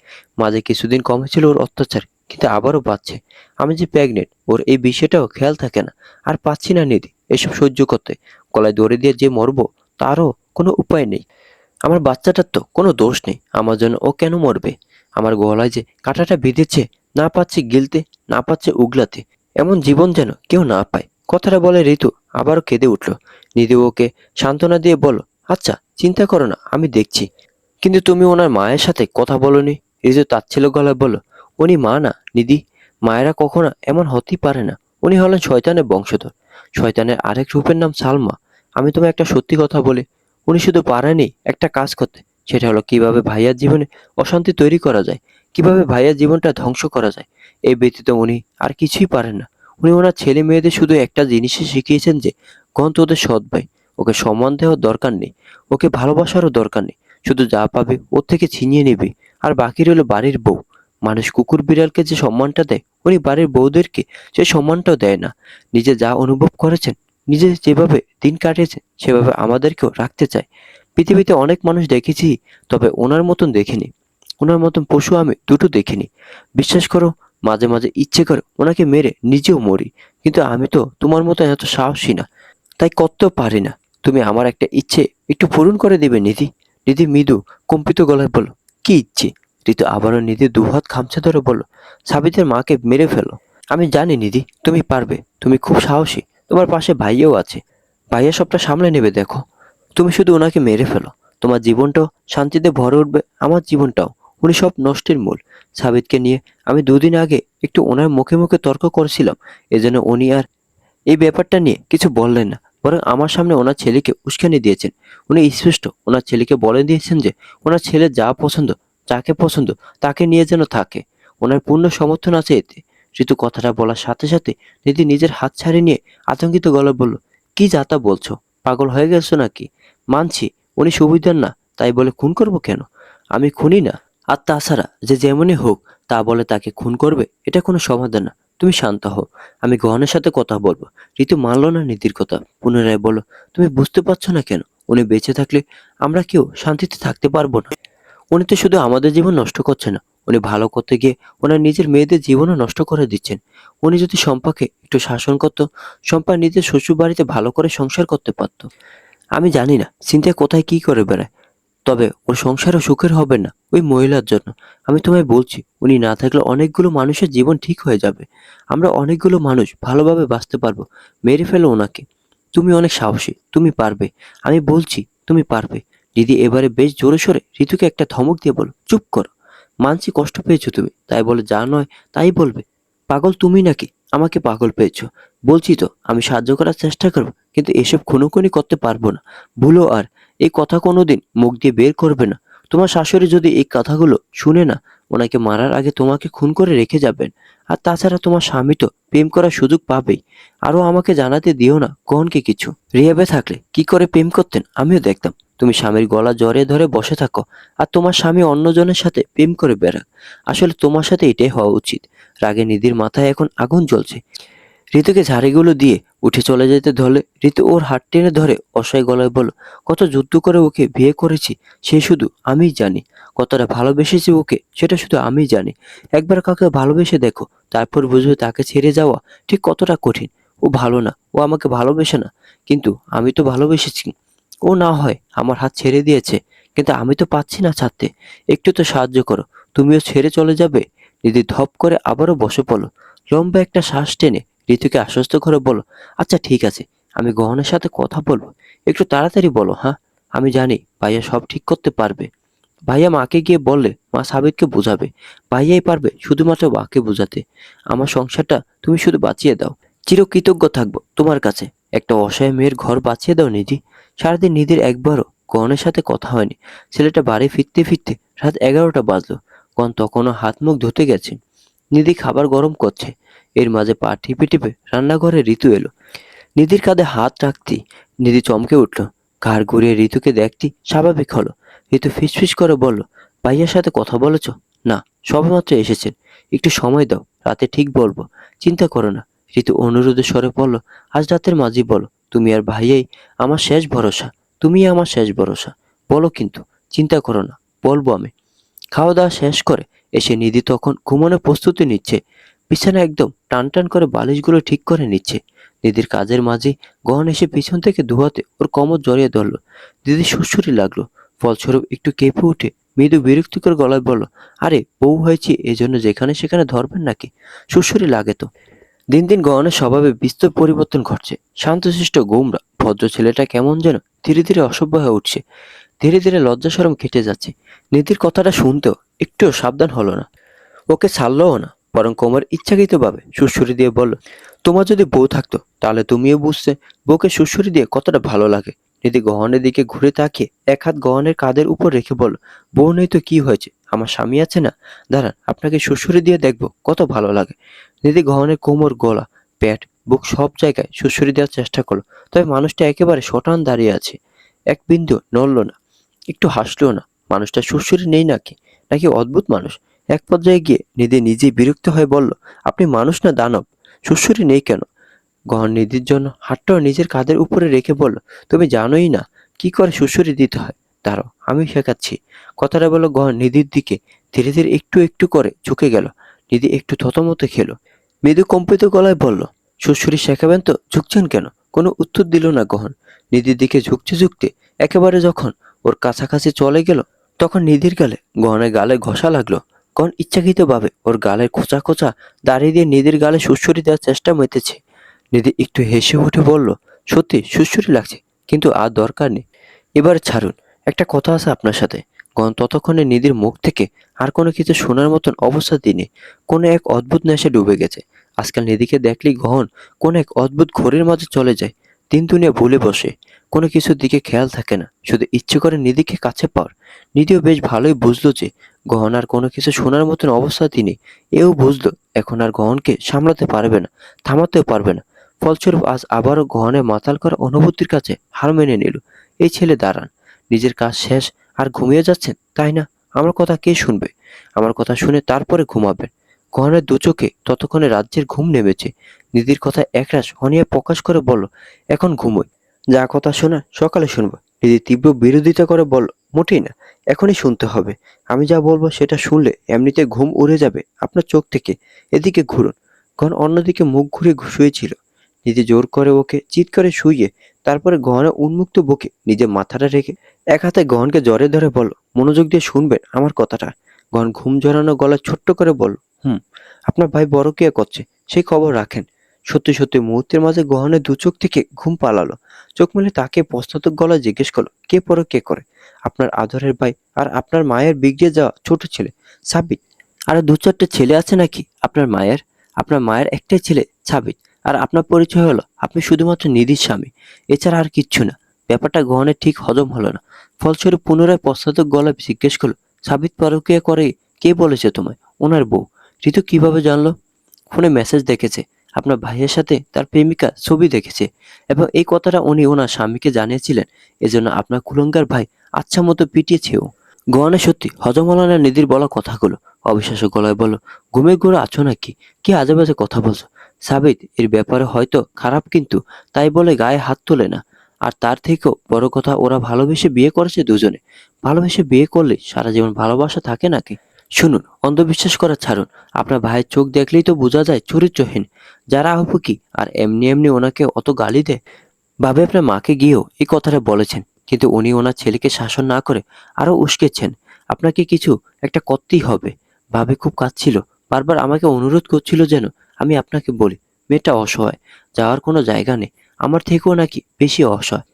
মাঝে কিছুদিন কমেছিল ওর অত্যাচার, কিন্তু আবারও বাড়ছে। আমি যে প্রেগনেন্ট ওর এই বিষয়টাও খেয়াল থাকে না। আর পাচ্ছি না নিধি এসব সহ্য করতে। গলায় দড়ি দিয়ে যে মরবো তারও কোনো উপায় নেই। আমার বাচ্চাটার তো কোনো দোষ নেই, আমার জন্য ও কেন মরবে? আমার গলায় যে কাঁটাটা বিঁধেছে, না পাচ্ছে গিলতে, না পাচ্ছে উগলাতে। এমন জীবন যেন কেউ না পায়। কথাটা বলে ঋতু আবারও কেঁদে উঠল। নিধি ওকে সান্ত্বনা দিয়ে বলল, আচ্ছা চিন্তা করো না, আমি দেখছি। কিন্তু তুমি ওনার মায়ের সাথে কথা বলনি? ঋতু তাচ্ছিল্য গলায় বলল, উনি মা না নিধি। মায়েরা কখনো এমন হতেই পারে না। উনি হলেন শয়তানের বংশধর। শয়তানের আরেক রূপের নাম সালমা। আমি তোমায় একটা সত্যি কথা বলি, উনি শুধু পারেনি একটা কাজ করতে। সেটা হলো কিভাবে ভাইয়ার জীবনে অশান্তি তৈরি করা যায়, কিভাবে ভাইয়ার জীবনটা ধ্বংস করা যায়। এই ব্যতীত উনি আর কিছুই পারেন না। উনি ওনার ছেলে মেয়েদের শুধু একটা জিনিসই শিখিয়েছেন যে গন্ত ওদের সৎ ভাই। ওকে সম্মান দেওয়ার দরকার নেই, ওকে ভালোবাসারও দরকার নেই। শুধু যা পাবে ওর থেকে ছিনিয়ে নেবে। আর বাকি রইল বাড়ির বউ। মানুষ কুকুর বিড়ালকে যে সম্মানটা দেয়, উনি বাড়ির বউদেরকে সে সম্মানটাও দেয় না। নিজে যা অনুভব করেছেন, নিজে যেভাবে দিন কাটিয়েছেন, সেভাবে আমাদেরকেও রাখতে চায়। পৃথিবীতে অনেক মানুষ দেখেছি, তবে ওনার মতন দেখিনি। ওনার মতন পশু আমি দুটো দেখিনি। বিশ্বাস করো, মাঝে মাঝে ইচ্ছে করে ওনাকে মেরে নিজেও মরি। কিন্তু আমি তো তোমার মতো এত সাহসী না, তাই করতেও পারি না। তুমি আমার একটা ইচ্ছে একটু পূরণ করে দেবে নিধি। নিধি মৃদু কম্পিত গলায় বলল, কি ইচ্ছে? ঋতু আবারও নিধি দুহাত খামচা ধরে বলল, সাবিতের মাকে মেরে ফেলো। আমি জানি নিধি, তুমি পারবে, তুমি খুব সাহসী, তোমার পাশে ভাইয়াও আছে। ভাইয়া সবটা সামলে নেবে, দেখো। তুমি শুধু ওনাকে মেরে ফেলো, তোমার জীবনটাও শান্তিতে ভরে উঠবে, আমার জীবনটাও। উনি সব নষ্টের মূল। সাবিতকে নিয়ে আমি 2 দিন আগে একটু ওনার মুখে মুখে তর্ক করেছিলাম, এজন্য উনি আর এই ব্যাপারটা নিয়ে কিছু বললেন না, বরং আমার সামনে ওনার ছেলেকে উস্কানি দিয়েছেন। উনি স্পষ্ট ওনার ছেলেকে বলে দিয়েছেন যে ওনার ছেলে যা পছন্দ, যাকে পছন্দ তাকে নিয়ে যেন থাকে। ওনার পূর্ণ সমর্থন আছে এতে। ঋতু কথাটা বলার সাথে সাথে নিধি নিজের হাত ছাড়িয়ে নিয়ে আতঙ্কিত গলায় বলল, কি যাতা বলছো? পাগল হয়ে গেছো নাকি? মানছি উনি সুবিধার না, তাই বলে খুন করব কেন? আমি খুনি না। আর তাছাড়া যে যেমনই হোক তা বলে তাকে খুন করবে, এটা কোনো সমাধান না। তুমি শান্ত হও, আমি গহনের সাথে কথা বলবো। ঋতু মানল না নীতির কথা, পুনরায় বলল, তুমি বুঝতে পারছো না কেন? উনি বেঁচে থাকলে আমরা কেউ শান্তিতে থাকতে পারবো না। উনি তো শুধু আমাদের জীবন নষ্ট করছে না, উনি ভালো করতে গিয়ে ওনার নিজের মেয়েদের জীবনও নষ্ট করে দিচ্ছেন। উনি যদি শম্পাকে একটু শাসন করতো, শম্পা নিজের শ্বশুর বাড়িতে ভালো করে সংসার করতে পারতো। আমি জানি না সিনথিয়া কোথায় কি করে বেড়ায়, তবে ওর সংসারও সুখের হবে না ওই মহিলার জন্য। আমি তোমায় বলছি, উনি না থাকলে অনেকগুলো মানুষের জীবন ঠিক হয়ে যাবে। আমরা অনেকগুলো মানুষ ভালোভাবে বাঁচতে পারবো। মেরে ফেলো ওনাকে। তুমি অনেক সাহসী, তুমি পারবে। আমি বলছি তুমি পারবে। দিদি এবারে বেশ জোরে সোরে ঋতুকে একটা ধমক দিয়ে বলো, চুপ করো। মানছি কষ্ট পেয়েছো তুমি, তাই বলে যা নয় তাই বলবে? পাগল তুমি নাকি? আমাকে পাগল পেয়েছো? বলছি তো আমি সাহায্য করার চেষ্টা করবো, কিন্তু এসব খুনোখুনি করতে পারবো না। ভুলো আর এই কথা কোনোদিন মুখ দিয়ে বের করবে না। তোমার শাশুড়ি যদি এই কথাগুলো শুনে না, ওনাকে মারার আগে তোমাকে খুন করে রেখে যাবেন। আর তাছাড়া তোমার স্বামী তো প্রেম করার সুযোগ পাবেই। আরো আমাকে জানাতে দিও না কনকে কিছু। রিহাবে থাকলে কি করে প্রেম করতেন আমিও দেখতাম। তুমি স্বামীর গলা জড়িয়ে ধরে বসে থাকো, আর তোমার স্বামী অন্যজনের সাথে প্রেম করে বেড়াক। আসলে তোমার সাথে এটাই হওয়া উচিত। রাগে নিধির মাথায় এখন আগুন জ্বলছে। ঋতুকে ঝাড়িগুলো দিয়ে উঠে চলে যেতে ধরলে ঋতু ওর হাত টেনে ধরে অসহায় গলায় বলল, কত যুদ্ধ করে ওকে বিয়ে করেছি সে শুধু আমিই জানি। কতটা ভালোবেসেছি ওকে সেটা শুধু আমিই জানি। একবার কাউকে ভালোবেসে দেখো, তারপর বুঝবে তাকে ছেড়ে যাওয়া ঠিক কতটা কঠিন। ও ভালো না, ও আমাকে ভালোবেসে না, কিন্তু আমি তো ভালোবেসেছি। ও না হয় আমার হাত ছেড়ে দিয়েছে, কিন্তু আমি তো পাচ্ছি না ছাড়তে। একটু তো সাহায্য করো, তুমিও ছেড়ে চলে যাবে? দিদি ধপ করে আবারও বসে পড়লো। লম্বা একটা শ্বাস টেনে ঋতুকে আশ্বস্ত করে বলো, আচ্ছা ঠিক আছে, আমি গহনের সাথে কথা বলবো। একটু তাড়াতাড়ি বলো, হ্যাঁ? আমি জানি ভাইয়া সব ঠিক করতে পারবে। ভাইয়া মাকে গিয়ে বললে মা সাবিতকে বোঝাবে। ভাইয়াই পারবে শুধুমাত্র মাকে বোঝাতে। আমার সংসারটা তুমি শুধু বাঁচিয়ে দাও। চিরকৃতজ্ঞ থাকবো তোমার কাছে। একটা অসহায় মেয়ের ঘর বাঁচিয়ে দাও নিধি। সারাদিন নিধির একবারও গহনের সাথে কথা হয়নি। ছেলেটা বাড়ি ফিরতে ফিরতে রাত 11টা বাজলো। গহন তখনও হাত মুখ ধুতে গেছে। নিধি খাবার গরম করছে। এর মাঝে পা টিপে টিপে রান্নাঘরে ঋতু এলো। নিধির কাঁধে হাত রাখতেই নিধি চমকে উঠল। ঘাড় ঘুরিয়ে ঋতুকে দেখতেই স্বাভাবিক হলো। ঋতু ফিসফিস করে বলল, ভাইয়ার সাথে কথা বলেছ? না, সবেমাত্র এসেছেন। একটু সময় দাও, রাতে ঠিক বলবো। চিন্তা করো না। ঋতু অনুরোধের স্বরে বলল, আজ রাতের মাঝি বলো, তুমি আর ভাইয়াই আমার শেষ ভরসা। তুমি আমার শেষ ভরসা। বলো কিন্তু, চিন্তা করো না, বলবো আমি। খাওয়া দাওয়া শেষ করে এসে নিধি তখন ঘুমানোর প্রস্তুতি নিচ্ছে। বিছানা একদম টান টান করে বালিশগুলো ঠিক করে নিচ্ছে। দিদির কাজের মাঝে গহন এসে পিছন থেকে ধোয়াতে ওর কোমর জড়িয়ে ধরলো। দিদি সুড়সুড়ি লাগলো। ফলস্বরূপ একটু কেঁপে উঠে মৃদু বিরক্তিকর গলায় বলল, আরে বউ হয়েছে এজন্য যেখানে সেখানে ধরবেন নাকি? সুড়সুড়ি লাগে তো। দিন দিন গহনের স্বভাবে বিস্তর পরিবর্তন ঘটছে। শান্তশিষ্ট গোমরা ভদ্র ছেলেটা কেমন যেন ধীরে ধীরে অসভ্য হয়ে উঠছে। ধীরে ধীরে লজ্জা শরম কেটে যাচ্ছে। নীতির কথাটা শুনতেও একটুও সাবধান হলো না। ওকে ছাড়লও না, বরং কোমর ইচ্ছাকৃতভাবে সুড়সুড়ি দিয়ে বলল, তোমার যদি বউ থাকতো তাহলে তুমিও বুঝতে বউকে সুড়সুড়ি দিয়ে কতটা ভালো লাগে। নিধি গহনের দিকে ঘুরে তাকিয়ে এক হাত গহনের কাঁধের উপর রেখে বলল, বউ নেই তো কি হয়েছে, আমার স্বামী আছে না। দাঁড়ান, আপনাকে সুড়সুড়ি দিয়ে দেখবো কত ভালো লাগে। নিধি গহনের কোমর, গলা, পেট, বুক সব জায়গায় সুড়সুড়ি দেওয়ার চেষ্টা করলো। তবে মানুষটা একেবারে শটান দাঁড়িয়ে আছে। এক বিন্দু নড়ল না, একটু হাসলো না। মানুষটা সুড়সুড়ি নেই নাকি, নাকি অদ্ভুত মানুষ? এক পর্যায়ে গিয়ে নিধি নিজেই বিরক্ত হয়ে বলল, আপনি মানুষ না দানব? সুড়সুড়ি নেই কেন? গহন নিধির জন্য হাতটাও নিজের কাঁধের উপরে রেখে বলল, তুমি জানোই না কি করে সুড়সুড়ি দিতে হয়। দাঁড়াও, আমি শেখাচ্ছি। কথাটা বলল গহন নিধির দিকে ধীরে ধীরে একটু একটু করে ঝুঁকে গেল। নিধি একটু থতমত খেলো। মৃদু কম্পিত গলায় বলল, সুড়সুড়ি শেখাবেন তো ঝুঁকছেন কেন? কোনো উত্তর দিল না গহন। নিধির দিকে ঝুঁকতে ঝুঁকতে একেবারে যখন ওর কাছাকাছি চলে গেল, তখন নিধির গালে গহনের গালে ঘষা লাগলো। গহন ইচ্ছাকৃতভাবে ওর গালের খোঁচা খোঁচা দাঁড়িয়ে দিয়ে নিধির গালে সুড়সুড়ি দেওয়ার চেষ্টা মেতেছে। নিধি একটু হেসে উঠে বলল, সত্যি সুড়সুড়ি লাগছে, কিন্তু আর দরকার নেই, এবার ছাড়ুন। একটা কথা আছে আপনার সাথে। গহন ততক্ষণে নিধির মুখ থেকে আর কোনো কিছু শোনার মতন অবস্থা দিনে কোনো এক অদ্ভুত নেশে ডুবে গেছে। আজকাল নিধিকে দেখলেই গহন কোনো এক অদ্ভুত ঘোরের মাঝে চলে যায়। দিন দুনিয়া ভুলে বসে, কোনো কিছুর দিকে খেয়াল থাকে না, শুধু ইচ্ছে করে নিধিকে কাছে পাওয়ার। নিধিও বেশ ভালোই বুঝলো যে গহন আর কোনো কিছু শোনার মতন অবস্থাতেই নেই। এও বুঝলো এখন আর গহনকে সামলাতে পারবে না, থামাতেও পারবে না। ফলস্বরূপ আজ আবারও গহনের মাতাল করা অনুভূতির কাছে হার মেনে নিল। এই ছেলে দাঁড়ান, নিজের কাজ শেষ আর ঘুমিয়ে যাচ্ছেন তাই না? আমার কথা কে শুনবে? আমার কথা শুনে তারপরে ঘুমাবেন। গহনের দু চোখে ততক্ষণে রাজ্যের ঘুম নেমেছে। নিধির কথা একরাশ অনিয়া প্রকাশ করে বলল, এখন ঘুমোই, যা কথা শোনা সকালে শুনবো। নিধি তীব্র বিরোধিতা করে বলল, মোটেই না, এখনই শুনতে হবে। আমি যা বলবো সেটা শুনলে এমনিতে ঘুম উড়ে যাবে আপনার চোখ থেকে। এদিকে ঘুরুন। গহন অন্যদিকে মুখ ঘুরে শুয়েছিল। নিধি জোর করে ওকে চিৎ করে শুইয়ে তারপরে গহনের উন্মুক্ত বুকে নিজের মাথাটা রেখে এক হাতে গহনকে জড়ে ধরে বলল, মনোযোগ দিয়ে শুনবেন আমার কথাটা। গহন ঘুম জড়ানো গলা ছোট্ট করে বলল, আপনার ভাই বড় কে করছে সেই খবর রাখেন। সত্যি সত্যি মুহূর্তের মাঝে গহনের দু চোখ থেকে ঘুম পালালো। চোখ মেলে তাকে প্রশ্নাত্মক গলায় জিজ্ঞেস করলো, কে পড়ো কে করে? আপনার আদরের ভাই আর আপনার মায়ের বিগড়ে যাওয়া ছোট ছেলে সাবিত। আরো দু চারটে ছেলে আছে নাকি আপনার মায়ের? আপনার মায়ের একটাই ছেলে সাবিত। আর আপনার পরিচয় হলো আপনি শুধুমাত্র নিধির স্বামী, এছাড়া আর কিচ্ছু না। ব্যাপারটা গহনের ঠিক হজম হলো না। ফলস্বরূপ পুনরায় প্রশ্নাত্মক গলায় জিজ্ঞেস করলো, সাবিত পরকীয়া করে কে বলেছে তোমায়? ওনার বউ। ঋতু কিভাবে জানলো? ফোনে মেসেজ দেখেছে, আপনার ভাইয়ের সাথে তার প্রেমিকা ছবি দেখেছে, এবং এই কথাটা উনি ওনার স্বামীকে জানিয়েছিলেন। এজন্য আপনার কুলঙ্গার ভাই আচ্ছা মতো পিটিয়েছেও। গহনে সত্যি হজম হলো না নিধির বলা কথাগুলো। অবিশ্বাস্য গলায় বলল, ঘুমে ঘুরে আছো নাকি? কি আজে বাজে কথা বলছো? সাবিত এর ব্যাপারে হয়তো খারাপ, কিন্তু তাই বলে গায়ে হাত তোলে না। আর তার থেকেও বড় কথা, ওরা ভালোবেসে বিয়ে করেছে দুজনে। ভালোবেসে বিয়ে করলে সারা জীবন ভালোবাসা থাকে নাকি? শুনুন, অন্ধবিশ্বাস করা ছাড়ুন। আপনার ভাইয়ের চোখ দেখলেই তো বোঝা যায় চরিত্রহীন। যারা আহুকি আর এমনি এমনি ওনাকে অত গালি দেয়। ভাবে আপনার মাকে গিয়েও এই কথাটা বলেছেন, কিন্তু উনি ওনার ছেলেকে শাসন না করে আরো উস্কেছেন। আপনাকে কিছু একটা করতেই হবে। ভাবে খুব কাঁদছিল, বারবার আমাকে অনুরোধ করছিল যেন আমি আপনাকে বলি। মেয়েটা অসহায়, যাওয়ার কোনো জায়গা নেই, আমার থেকেও নাকি বেশি অসহায়।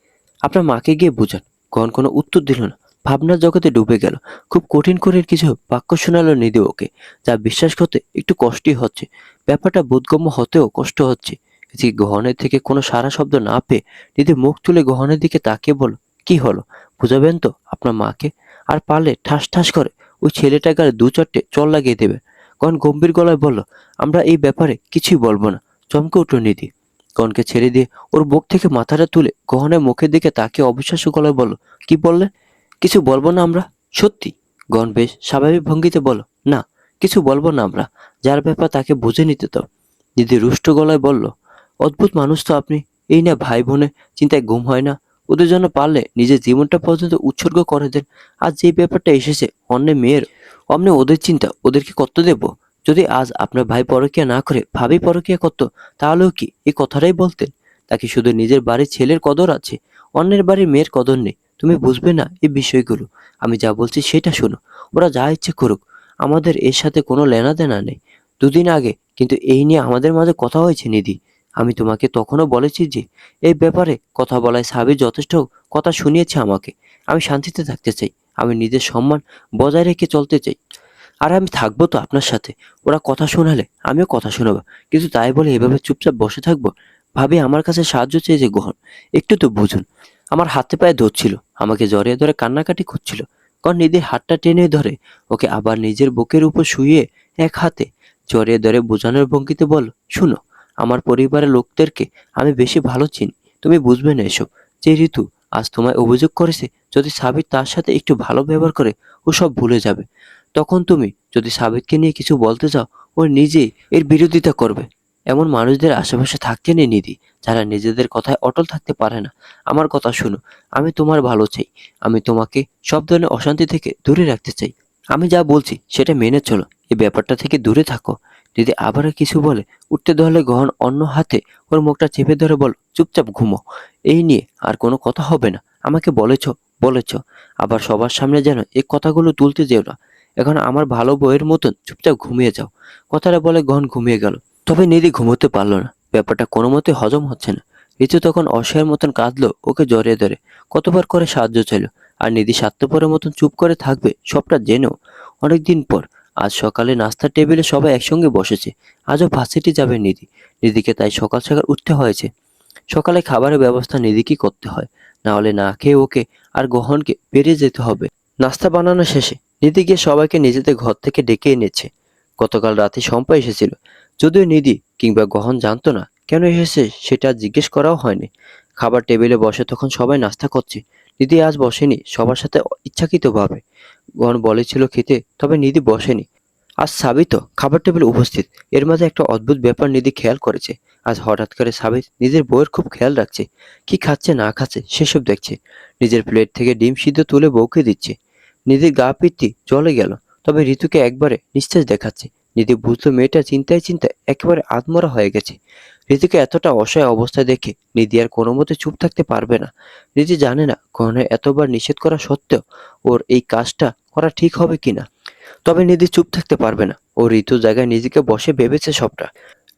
আপনার মাকে গিয়ে বুঝান। গহন কোনো উত্তর দিল না, ভাবনার জগতে ডুবে গেল। খুব কঠিন করে কিছু বাক্য শোনালো নিধি ওকে, যা বিশ্বাস করতে একটু কষ্টই হচ্ছে। ব্যাপারটা বোধগম্য হতেও কষ্ট হচ্ছে। এদিকে গহনের থেকে কোনো সারা শব্দ না পেয়ে নিধি মুখ তুলে গহনের দিকে তাকিয়ে বলল, কি হলো? বুঝাবেন তো আপনার মাকে? আর পারলে ঠাস ঠাস করে ওই ছেলেটার গায়ে দু চারটে চল লাগিয়ে দেবেন। গহন গম্ভীর গলায় বলল, আমরা এই ব্যাপারে কিছুই বলবো না। চমকে উঠল নিধি। গহনকে ছেড়ে দিয়ে ওর বুক থেকে মাথাটা তুলে গহনের মুখের দিকে তাকিয়ে অবিশ্বাস্য গলায় বলল, কি বললেন? কিছু বলবো না আমরা? সত্যি? গহন বেশ স্বাভাবিক ভঙ্গিতে বলল, না, কিছু বলবো না আমরা। যার ব্যাপার তাকে বুঝে নিতে দাও। দিদি রুষ্ট গলায় বলল, অদ্ভুত মানুষ তো আপনি। এই না ভাই বোনে চিন্তায় ঘুম হয় না, ওদের জন্য পারলে নিজের জীবনটা পর্যন্ত উৎসর্গ করে দেন। আজ যে ব্যাপারটা এসেছে অন্যের মেয়ের, অমনি ওদের চিন্তা ওদেরকে করতে দেব? যদি আজ আপনার ভাই পরকীয়া না করে ভাবি পরকীয়া করতো, তাহলেও কি এই কথাটাই বলতেন? তাকে শুধু নিজের বাড়ির ছেলের কদর আছে, অন্যের বাড়ির মেয়ের কদর নেই। তুমি বুঝবে না এই বিষয়গুলো। আমি যা বলছি সেটা শোনো। ওরা যা ইচ্ছে করুক, আমাদের এর সাথে কোনো লেনা দেনা নেই। দুদিন আগে কিন্তু এই নিয়ে আমাদের মাঝে কথা হয়েছে নিধি। আমি তোমাকে তখনও বলেছি যে এই ব্যাপারে কথা বলায় সাবির যথেষ্ট কথা শুনিয়েছে আমাকে। আমি শান্তিতে থাকতে চাই, আমি নিজের সম্মান বজায় রেখে চলতে চাই। আর আমি থাকবো তো আপনার সাথে। ওরা কথা শোনালে আমিও কথা শোনাবো, কিন্তু তাই বলে এভাবে চুপচাপ বসে থাকবো? ভাবি আমার কাছে সাহায্য চেয়েছে গ্রহণ, একটু তো বুঝুন। আমার হাতে পায়ে ধরছিল, আমাকে জড়িয়ে ধরে কান্নাকাটি করছিল। কারণ নিধির হাতটা টেনে ধরে ওকে আবার নিজের বুকের উপর শুয়ে এক হাতে জড়িয়ে ধরে বোঝানোর ভঙ্গিতে বল, শুনো, আমার পরিবারের লোকদেরকে আমি বেশি ভালো চিনি। তুমি বুঝবে না এসব। যে ঋতু আজ তোমায় অভিযোগ করেছে, যদি সাবিত তার সাথে একটু ভালো ব্যবহার করে ও সব ভুলে যাবে। তখন তুমি যদি সাবিতকে নিয়ে কিছু বলতে চাও, ও নিজেই এর বিরোধিতা করবে। এমন মানুষদের আশেপাশে থাকতে নেই নিধি, যারা নিজেদের কথায় অটল থাকতে পারে না। আমার কথা শুনো, আমি তোমার ভালো চাই। আমি তোমাকে সব ধরনের অশান্তি থেকে দূরে রাখতে চাই। আমি যা বলছি সেটা মেনে চলো, এই ব্যাপারটা থেকে দূরে থাকো। যদি আবারও কিছু বলে উঠতে ধরলে গহন অন্য হাতে ওর মুখটা চেপে ধরে বল, চুপচাপ ঘুমো। এই নিয়ে আর কোনো কথা হবে না। আমাকে বলেছ, বলেছ, আবার সবার সামনে যেন এই কথাগুলো তুলতে যেও না। এখন আমার ভালো বইয়ের মতন চুপচাপ ঘুমিয়ে যাও। কথাটা বলে গহন ঘুমিয়ে গেল। তবে নিধি ঘুমোতে পারলো না। ব্যাপারটা কোনো মতে হজম হচ্ছে না। ঋতু তখন অসহায়ের মতন কাঁদলো, ওকে জড়িয়ে ধরে কতবার করে সাহায্য চাইলো। আর নিধি স্বার্থপরের মতন চুপ করে থাকবে সবটা জেনেও। অনেকদিন পর আজ সকালে নাস্তার টেবিলে সবাই একসঙ্গে বসেছে। আজও ভার্সিটি যাবে নিধি। নিধিকে তাই সকাল সকাল উঠতে হয়েছে। সকালে খাবারের ব্যবস্থা নিধিকেই করতে হয়, না হলে না খেয়ে ওকে আর গহনকে বেরিয়ে যেতে হবে। নাস্তা বানানো শেষে নিধি গিয়ে সবাইকে নিজেদের ঘর থেকে ডেকে এনেছে। গতকাল রাতে শম্পা এসেছিল, যদিও নিধি কিংবা গহন জানতো না কেন এসেছে, সেটা জিজ্ঞেস করাও হয়নি। খাবার টেবিলে বসে তখন সবাই নাস্তা করছে। নিধি আজ বসেনি সবার সাথে ইচ্ছাকৃতভাবে। গহন বলেছিল খেতে, তবে নিধি বসেনি। আজ সাবি তো খাবার টেবিলে উপস্থিত। এর মাঝে একটা অদ্ভুত ব্যাপার নিধি খেয়াল করেছে। আজ হঠাৎ করে সাবির নিজের বউয়ের খুব খেয়াল রাখছে। কি খাচ্ছে না খাচ্ছে সেসব দেখছে। নিজের প্লেট থেকে ডিম সিদ্ধ তুলে বউকে দিচ্ছে। নিধির গা পিত্তি জ্বলে গেল। তবে ঋতুকে একবারে নিস্তেজ দেখাচ্ছে। নিধি বুঝলো মেয়েটা চিন্তায় চিন্তায় একেবারে আধমরা হয়ে গেছে। ঋতুকে এতটা অসহায় অবস্থায় দেখে নিধি আর কোনো মতে চুপ থাকতে পারবে না। নিধি জানে না গহনের এতবার নিষেধ করা সত্ত্বেও ওর এই কাজটা করা ঠিক হবে কিনা। তবে নিধি চুপ থাকতে পারবে না। ও ঋতুর জায়গায় নিজেকে বসে ভেবেছে সবটা।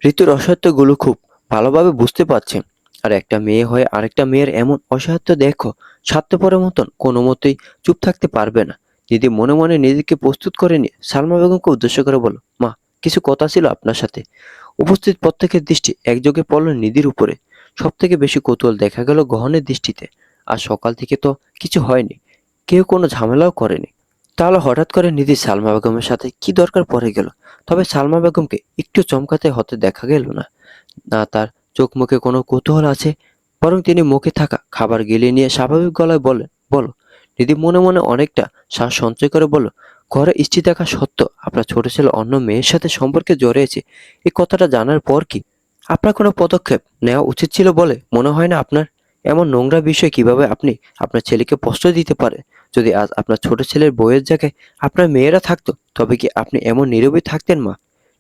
ঋতুর অসহায়ত্বগুলো খুব ভালোভাবে বুঝতে পারছে। আর একটা মেয়ে হয়ে আরেকটা মেয়ের এমন অসহায়ত্ব দেখো, স্বার্থপরের মতন কোনো মতেই চুপ থাকতে পারবে না। দিদি মনে মনে নিজেকে প্রস্তুত করে নিয়ে সালমা বেগমকে উদ্দেশ্য করে বলল, মা, কিছু কথা ছিল আপনার সাথে। উপস্থিত প্রত্যেকের দৃষ্টি একযোগে পড়ল নিধির উপরে। সব থেকে বেশি কৌতূহল দেখা গেল গহনের দৃষ্টিতে। আর সকাল থেকে তো কিছু হয়নি, কেউ কোনো ঝামেলাও করেনি। তাহলে হঠাৎ করে নিধি সালমা বেগমের সাথে কি দরকার পড়ে গেল? তবে সালমা বেগমকে একটু চমকাতে হতে দেখা গেল না। না তার চোখ মুখে কোনো কৌতূহল আছে, বরং তিনি মুখে থাকা খাবার গিলিয়ে নিয়ে স্বাভাবিক গলায় বললেন, বলো। নিধি মনে মনে অনেকটা শ্বাস সঞ্চয় করে বলল, ঘরে স্ত্রী থাকা সত্ত্বেও আপনার ছোট ছেলে অন্য মেয়ের সাথে সম্পর্কে জড়িয়েছে, এই কথাটা জানার পর কি আপনার কোনো পদক্ষেপ নেওয়া উচিত ছিল বলে মনে হয় না আপনার? এমন নোংরা বিষয় কিভাবে আপনি আপনার ছেলেকে প্রশ্রয় দিতে পারে? যদি আজ আপনার ছোট ছেলের বউয়ের জায়গায় আপনার মেয়েরা থাকতো, তবে কি আপনি এমন নীরবে থাকতেন মা?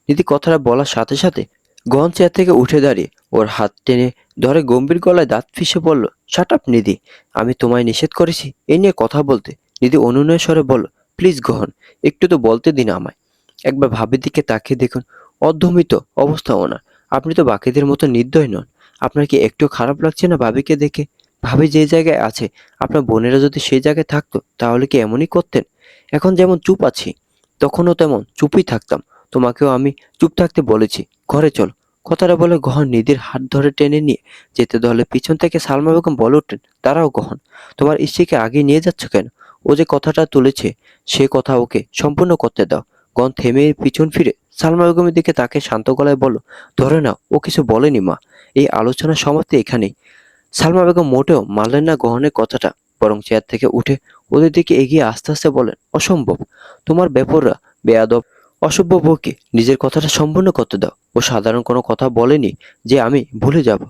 নিধি কথাটা বলার সাথে সাথে গহন চেয়ার থেকে উঠে দাঁড়িয়ে ওর হাত টেনে ধরে গম্ভীর গলায় দাঁত ফিসে বলল, শাট আপ নিধি, আমি তোমায় নিষেধ করেছি এই নিয়ে কথা বলতে? নিধি অনুনয়ের স্বরে বলল, প্লিজ গহন, একটু তো বলতে দিন আমায়। একবার ভাবির দিকে তাকিয়ে দেখুন, অর্ধমিত অবস্থা ওনার। আপনি তো বাকিদের মতো নির্দয় নন। আপনার কি একটু খারাপ লাগছে না ভাবিকে দেখে? ভাবি যে জায়গায় আছে, আপনার বোনেরা যদি সেই জায়গায় থাকতো তাহলে কি এমনই করতেন? এখন যেমন চুপ আছি, তখনও তেমন চুপই থাকতাম। তোমাকেও আমি চুপ থাকতে বলেছি, ঘরে চলো। কথাটা বলে গহন নিধির হাত ধরে টেনে নিয়ে যেতে ধরলে পিছন থেকে সালমা বেগম বলে উঠলেন, দাঁড়াও গহন, তোমার স্ত্রীকে আগে নিয়ে যাচ্ছ কেন? ও যে কথাটা তুলেছে সে কথা ওকে সম্পূর্ণ করতে দাও। গহন থেমে পিছন ফিরে সালমা বেগমের দিকে তাকে শান্ত গলায় বলল, ধরে নাও, ও কিছু বলেনি মা, এই আলোচনার সমাপ্তি এখানেই। সালমা বেগম মোটেও মানলেন না গহনের কথাটা, বরং চেয়ার থেকে উঠে ওদের দিকে এগিয়ে আস্তে আস্তে বলেন, অসম্ভব, তোমার বেপররা, বেয়াদব, অসভ্য বউকে নিজের কথাটা সম্পূর্ণ করতে দাও। ও সাধারণ কোনো কথা বলেনি যে আমি ভুলে যাব।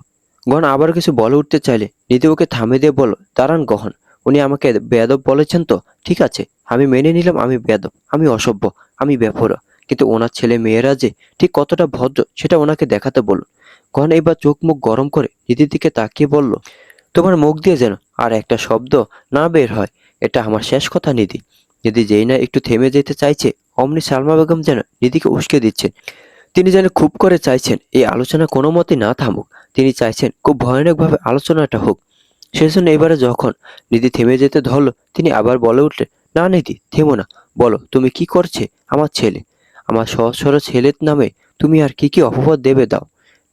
গহন আবার কিছু বলে উঠতে চাইলে নিধি ওকে থামিয়ে দিয়ে বলল, দাঁড়ান গহন, উনি আমাকে বেয়াদব বলেছেন তো ঠিক আছে, আমি মেনে নিলাম আমি বেয়াদব, আমি অসভ্য, আমি বেপরোয়া, কিন্তু ওনার ছেলে মেয়েরা যে ঠিক কতটা ভদ্র সেটা ওনাকে দেখাতে বলুন। গহন এবার চোখ মুখ গরম করে নিধির দিকে তাকিয়ে বলল, তোমার মুখ দিয়ে যেন আর একটা শব্দ না বের হয়, এটা আমার শেষ কথা নিধি। নিধি যেই না একটু থেমে যেতে চাইছে, অমনি সালমা বেগম যেন নিধিকে উস্কে দিচ্ছেন। তিনি যেন খুব করে চাইছেন এই আলোচনা কোনো মতে না থামুক। তিনি চাইছেন খুব ভয়ানকভাবে আলোচনাটা হোক। সেজন্য এবারে যখন নিধি থেমে যেতে ধরল, তিনি আবার বলে উঠলেন, না নিধি, থেমো না, বলো তুমি কি করছে? আমার ছেলে, আমার সহজ সরল ছেলের নামে তুমি আর কি কি অপবাদ দেবে দাও।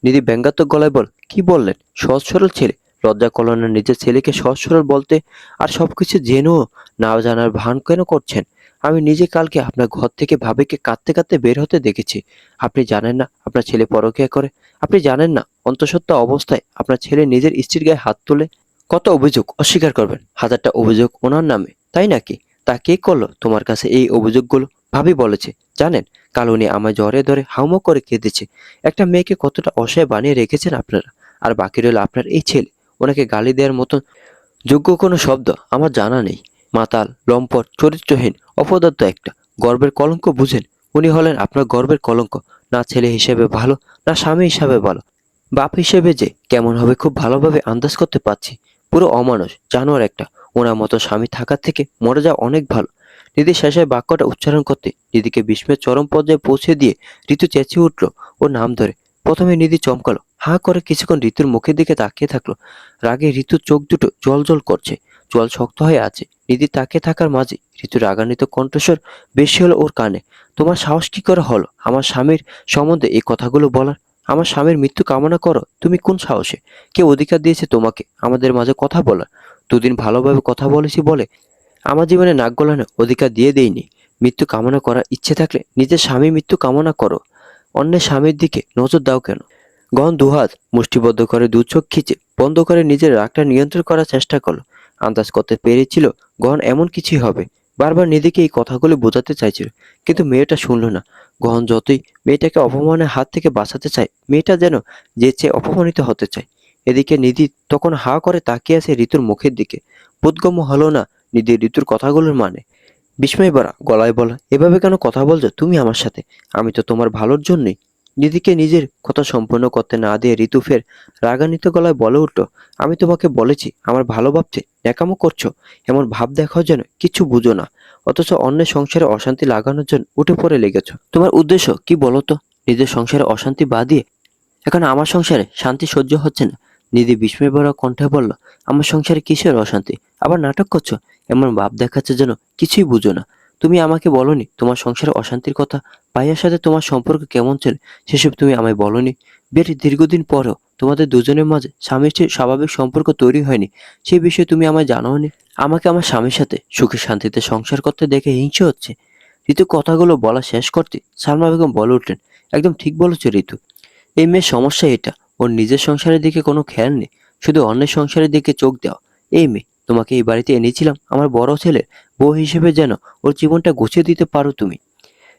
নিধি ব্যঙ্গাত্মক গলায় বল, কি বললেন সহজ সরল ছেলে? লজ্জা করল না নিজের ছেলেকে সহজ সরল বলতে? আর সবকিছু জেনেও না জানার ভান কেন করছেন? আমি নিজে কালকে আপনার ঘর থেকে ভাবিকে কাঁদতে কাঁদতে বের হতে দেখেছি। আপনি জানেন না আপনার ছেলে পরকীয়া করে? আপনি জানেন না অন্তঃসত্ত্বা অবস্থায় আপনার ছেলে নিজের স্ত্রীর গায়ে হাত তোলে? কত অভিযোগ অস্বীকার করবেন? হাজারটা অভিযোগ ওনার নামে, তাই নাকি? তা কে করলো তোমার কাছে এই অভিযোগগুলো? ভাবি বলেছে, জানেন? কাল উনি আমায় জ্বরে ধরে হাউমাউ করে কেঁদেছে। একটা মেয়েকে কতটা অসহায় বানিয়ে রেখেছেন আপনারা। আর বাকি রইল আপনার এই ছেলে, ওনাকে গালি দেওয়ার মতন যোগ্য কোনো শব্দ আমার জানা নেই। মাতাল, লম্পট, চরিত্রহীন, অপদার্থ একটা, গর্বের কলঙ্ক বুঝেন? উনি হলেন আপনার গর্বের কলঙ্ক। না ছেলে হিসেবে ভালো, না স্বামী হিসাবে ভালো, বাপ হিসেবে যে কেমন হবে খুব ভালোভাবে আন্দাজ করতে পারছি। পুরো অমানুষ, জানোয়ার একটা। ওনার মতো স্বামী থাকার থেকে মরে যাওয়া অনেক ভালো। নিধি শেষে বাক্যটা উচ্চারণ করতে নিধিকে বিস্ময়ের চরম পর্যায়ে পৌঁছে দিয়ে ঋতু চেঁচিয়ে উঠল ওর নাম ধরে। প্রথমে নিধি চমকালো, হাঁ করে কিছুক্ষণ ঋতুর মুখের দিকে তাকিয়ে থাকলো। রাগে ঋতুর চোখ দুটো জল জল করছে, জল শক্ত হয়ে আছে। নিধি তাকিয়ে থাকার মাঝে ঋতুর রাগান্বিত কণ্ঠস্বর বেশি হলো ওর কানে। তোমার সাহস কি করে হলো আমার স্বামীর সম্বন্ধে এই কথাগুলো বলার? আমার স্বামীর মৃত্যু কামনা করো তুমি কোন সাহসে? কে অধিকার দিয়েছে তোমাকে আমাদের মাঝে কথা বলার? দুদিন ভালোভাবে কথা বলেছি বলে আমার জীবনে নাক গলানোর অধিকার দিয়ে দেইনি। মৃত্যু কামনা করার ইচ্ছে থাকলে নিজের স্বামী মৃত্যু কামনা করো, অন্যের স্বামীর দিকে নজর দাও কেন? গহন দুহাত মুষ্টিবদ্ধ করে দু চোখ খিচে বন্ধ করে নিজের রাগটা নিয়ন্ত্রণ করার চেষ্টা করলো। আন্দাজ করতে পেরেছিল গহন এমন কিছুই হবে। বারবার নিধিকে এই কথাগুলো বোঝাতে চাইছিল, কিন্তু মেয়েটা শুনলো না। গহন যতই মেয়েটাকে অপমানের হাত থেকে বাঁচাতে চায়, মেয়েটা যেন যে চেয়ে অপমানিত হতে চায়। এদিকে নিধি তখন হা করে তাকিয়ে আছে ঋতুর মুখের দিকে। বোধগম্য হলো না নিধি ঋতুর কথাগুলোর মানে। বিস্ময় ভরা গলায় বলা, এভাবে কেন কথা বলছো তুমি আমার সাথে? আমি তো তোমার ভালোর জন্যই। নিধিকে নিজের কথা সম্পূর্ণ করতে না দিয়ে ঋতু ফের রাগান্বিত গলায় বলে উঠল, আমি তোমাকে বলেছি আমার ভালো ভাবতে ন্যাকামো করছো। এমন ভাব দেখাও যেন কিছু বুঝো না, অথচ অন্যের সংসারে অশান্তি লাগানোর জন্য উঠে পড়ে লেগেছো। তোমার উদ্দেশ্য কি বলো তো? নিজের সংসারে অশান্তি বাদিয়ে এখন আমার সংসারে শান্তি সহ্য হচ্ছে না। নিধি বিস্ময় ভরা কণ্ঠে বলল, আমার সংসারে কিসের অশান্তি? আবার নাটক করছো? এমন ভাব দেখাচ্ছে যেন কিছুই বুঝো না। তুমি আমাকে বলনি তোমার সংসারে অশান্তির কথা? ভাইয়ার সাথে তোমার সম্পর্ক কেমন ছিল সেসব তুমি আমায় বলনি। বেশ দীর্ঘদিন পরেও তোমাদের দুজনের মাঝে স্বামী স্ত্রীর স্বাভাবিক সম্পর্ক তৈরি হয়নি, সেই বিষয়ে তুমি আমায় জানাওনি। আমাকে আমার স্বামীর সাথে সুখে শান্তিতে সংসার করতে দেখে হিংসে হচ্ছে। ঋতু কথাগুলো বলা শেষ করতে সালমা বেগম বলে উঠলেন, একদম ঠিক বলেছো ঋতু। এই মেয়ের সমস্যা এটা, ওর নিজের সংসারের দিকে কোনো খেয়াল নেই, শুধু অন্যের সংসারের দিকে চোখ দেওয়া। এই মেয়ে, তোমাকে এই বাড়িতে এনেছিলাম আমার বড় ছেলের বউ হিসেবে, যেন ওর জীবনটা গুছিয়ে দিতে পারো তুমি,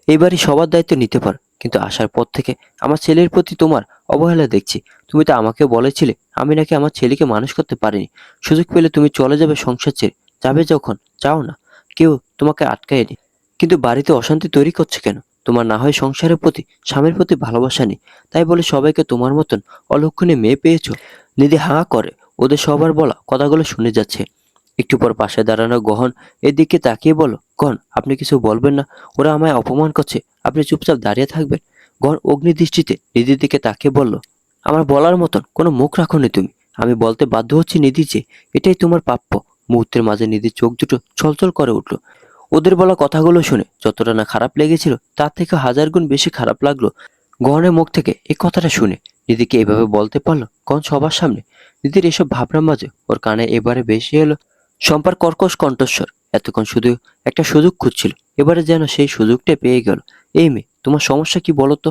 এই বাড়ি সবার দায়িত্ব নিতে পারো। কিন্তু আসার পর থেকে আমার ছেলের প্রতি তোমার অবহেলা দেখছি। তুমি তো আমাকে বলেছিলে আমি নাকি আমার ছেলেকে মানুষ করতে পারিনি। সুযোগ পেলে তুমি চলে যাবে সংসার ছেড়ে, যাবে যখন চাও না, কেউ তোমাকে আটকায়নি। কিন্তু বাড়িতে অশান্তি তৈরি করছে কেন? তোমার না হয় সংসারের প্রতি স্বামীর প্রতি ভালোবাসা নেই, তাই বলে সবাইকে তোমার মতন অলক্ষণে মেয়ে পেয়েছো? নিধি হাঁ করে ওদের সবার বলা কথাগুলো শুনে যাচ্ছে। একটু পর পাশে দাঁড়ানো গহন এদিকে তাকিয়ে বলো, গহন আপনি কিছু বলবেন না? ওরা আমায় অপমান করছে, আপনি চুপচাপ দাঁড়িয়ে থাকবেন? গহন অগ্নি দৃষ্টিতে নিধির দিকে তাকিয়ে বলল, আমার বলার মতন কোনো মুখ রাখোনি তুমি। আমি বলতে বাধ্য হচ্ছি নিধি যে এটাই তোমার প্রাপ্য। মুহূর্তের মাঝে নিধির চোখ দুটো ছলছল করে উঠল। ওদের বলা কথাগুলো শুনে যতটা না খারাপ লেগেছিল, তার থেকে হাজার গুণ বেশি খারাপ লাগলো গহনের মুখ থেকে এই কথাটা শুনে। নিধিকে এভাবে বলতে পারলো গহন সবার সামনে। নিধির এসব ভাবনার মাঝে ওর কানে এবারে বেশি এলো শম্পার কর্কশ কণ্ঠস্বর। এতক্ষণ শুধু একটা সুযোগ খুঁজছিল, এবারে যেন সেই সুযোগটা পেয়ে গেল। এই মেয়ে, তোমার সমস্যা কি বলো তো?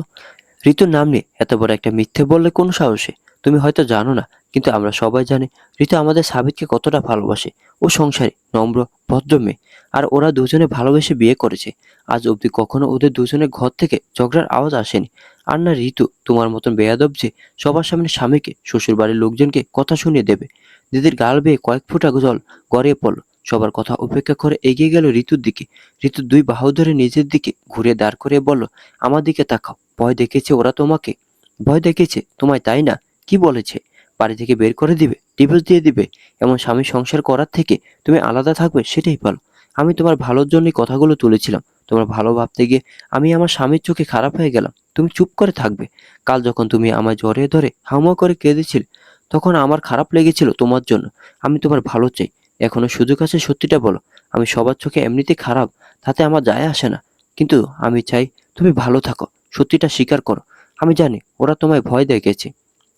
ঋতুর নাম নিয়ে এত বড় একটা মিথ্যে বললে কোন সাহসে? তুমি হয়তো জানো না, কিন্তু আমরা সবাই জানি ঋতু আমাদের সাবিতকে কতটা ভালোবাসে। ও সংসারী, নম্র, ভদ্র মেয়ে। আর ওরা দুজনে ভালোবেসে বিয়ে করেছে। আজ অবধি কখনো ওদের দুজনের ঘর থেকে ঝগড়ার আওয়াজ আসেনি। আর না ঋতু তোমার মতন বেয়াদব যে সবার সামনে স্বামীকে, শ্বশুর বাড়ির লোকজনকে কথা শুনিয়ে দেবে। দিদির গাল বেয়ে কয়েক ফোঁটা জল গড়িয়ে পড়ল। সবার কথা উপেক্ষা করে এগিয়ে গেল ঋতুর দিকে। ঋতু দুই বাহু ধরে নিজের দিকে ঘুরে দাঁড় করিয়ে বলল, আমার দিকে তাকাও। ভয় দেখিয়েছে ওরা তোমাকে? ভয় দেখিয়েছে তোমায়, তাই না? কি বলেছে? বাড়ি থেকে বের করে দিবে, ডিভোর্স দিয়ে দিবে? এমন স্বামী সংসার করার থেকে তুমি আলাদা থাকবে সেটাই ভালো। আমি তোমার ভালোর জন্যই কথাগুলো তুলেছিলাম। তোমার ভালো ভাবতে গিয়ে আমি আমার স্বামীর চোখে খারাপ হয়ে গেলাম। তুমি চুপ করে থাকবে? কাল যখন তুমি আমায় জড়িয়ে ধরে হাউমাউ করে কেঁদেছিলে, তখন আমার খারাপ লেগেছিল তোমার জন্য। আমি তোমার ভালো চাই। এখনো সুযোগ আছে, সত্যিটা বলো। আমি সবার চোখে এমনিতে খারাপ, তাতে আমার যায় আসে না, কিন্তু আমি চাই তুমি ভালো থাকো। সত্যিটা স্বীকার করো। আমি জানি ওরা তোমায় ভয় দেখিয়েছে।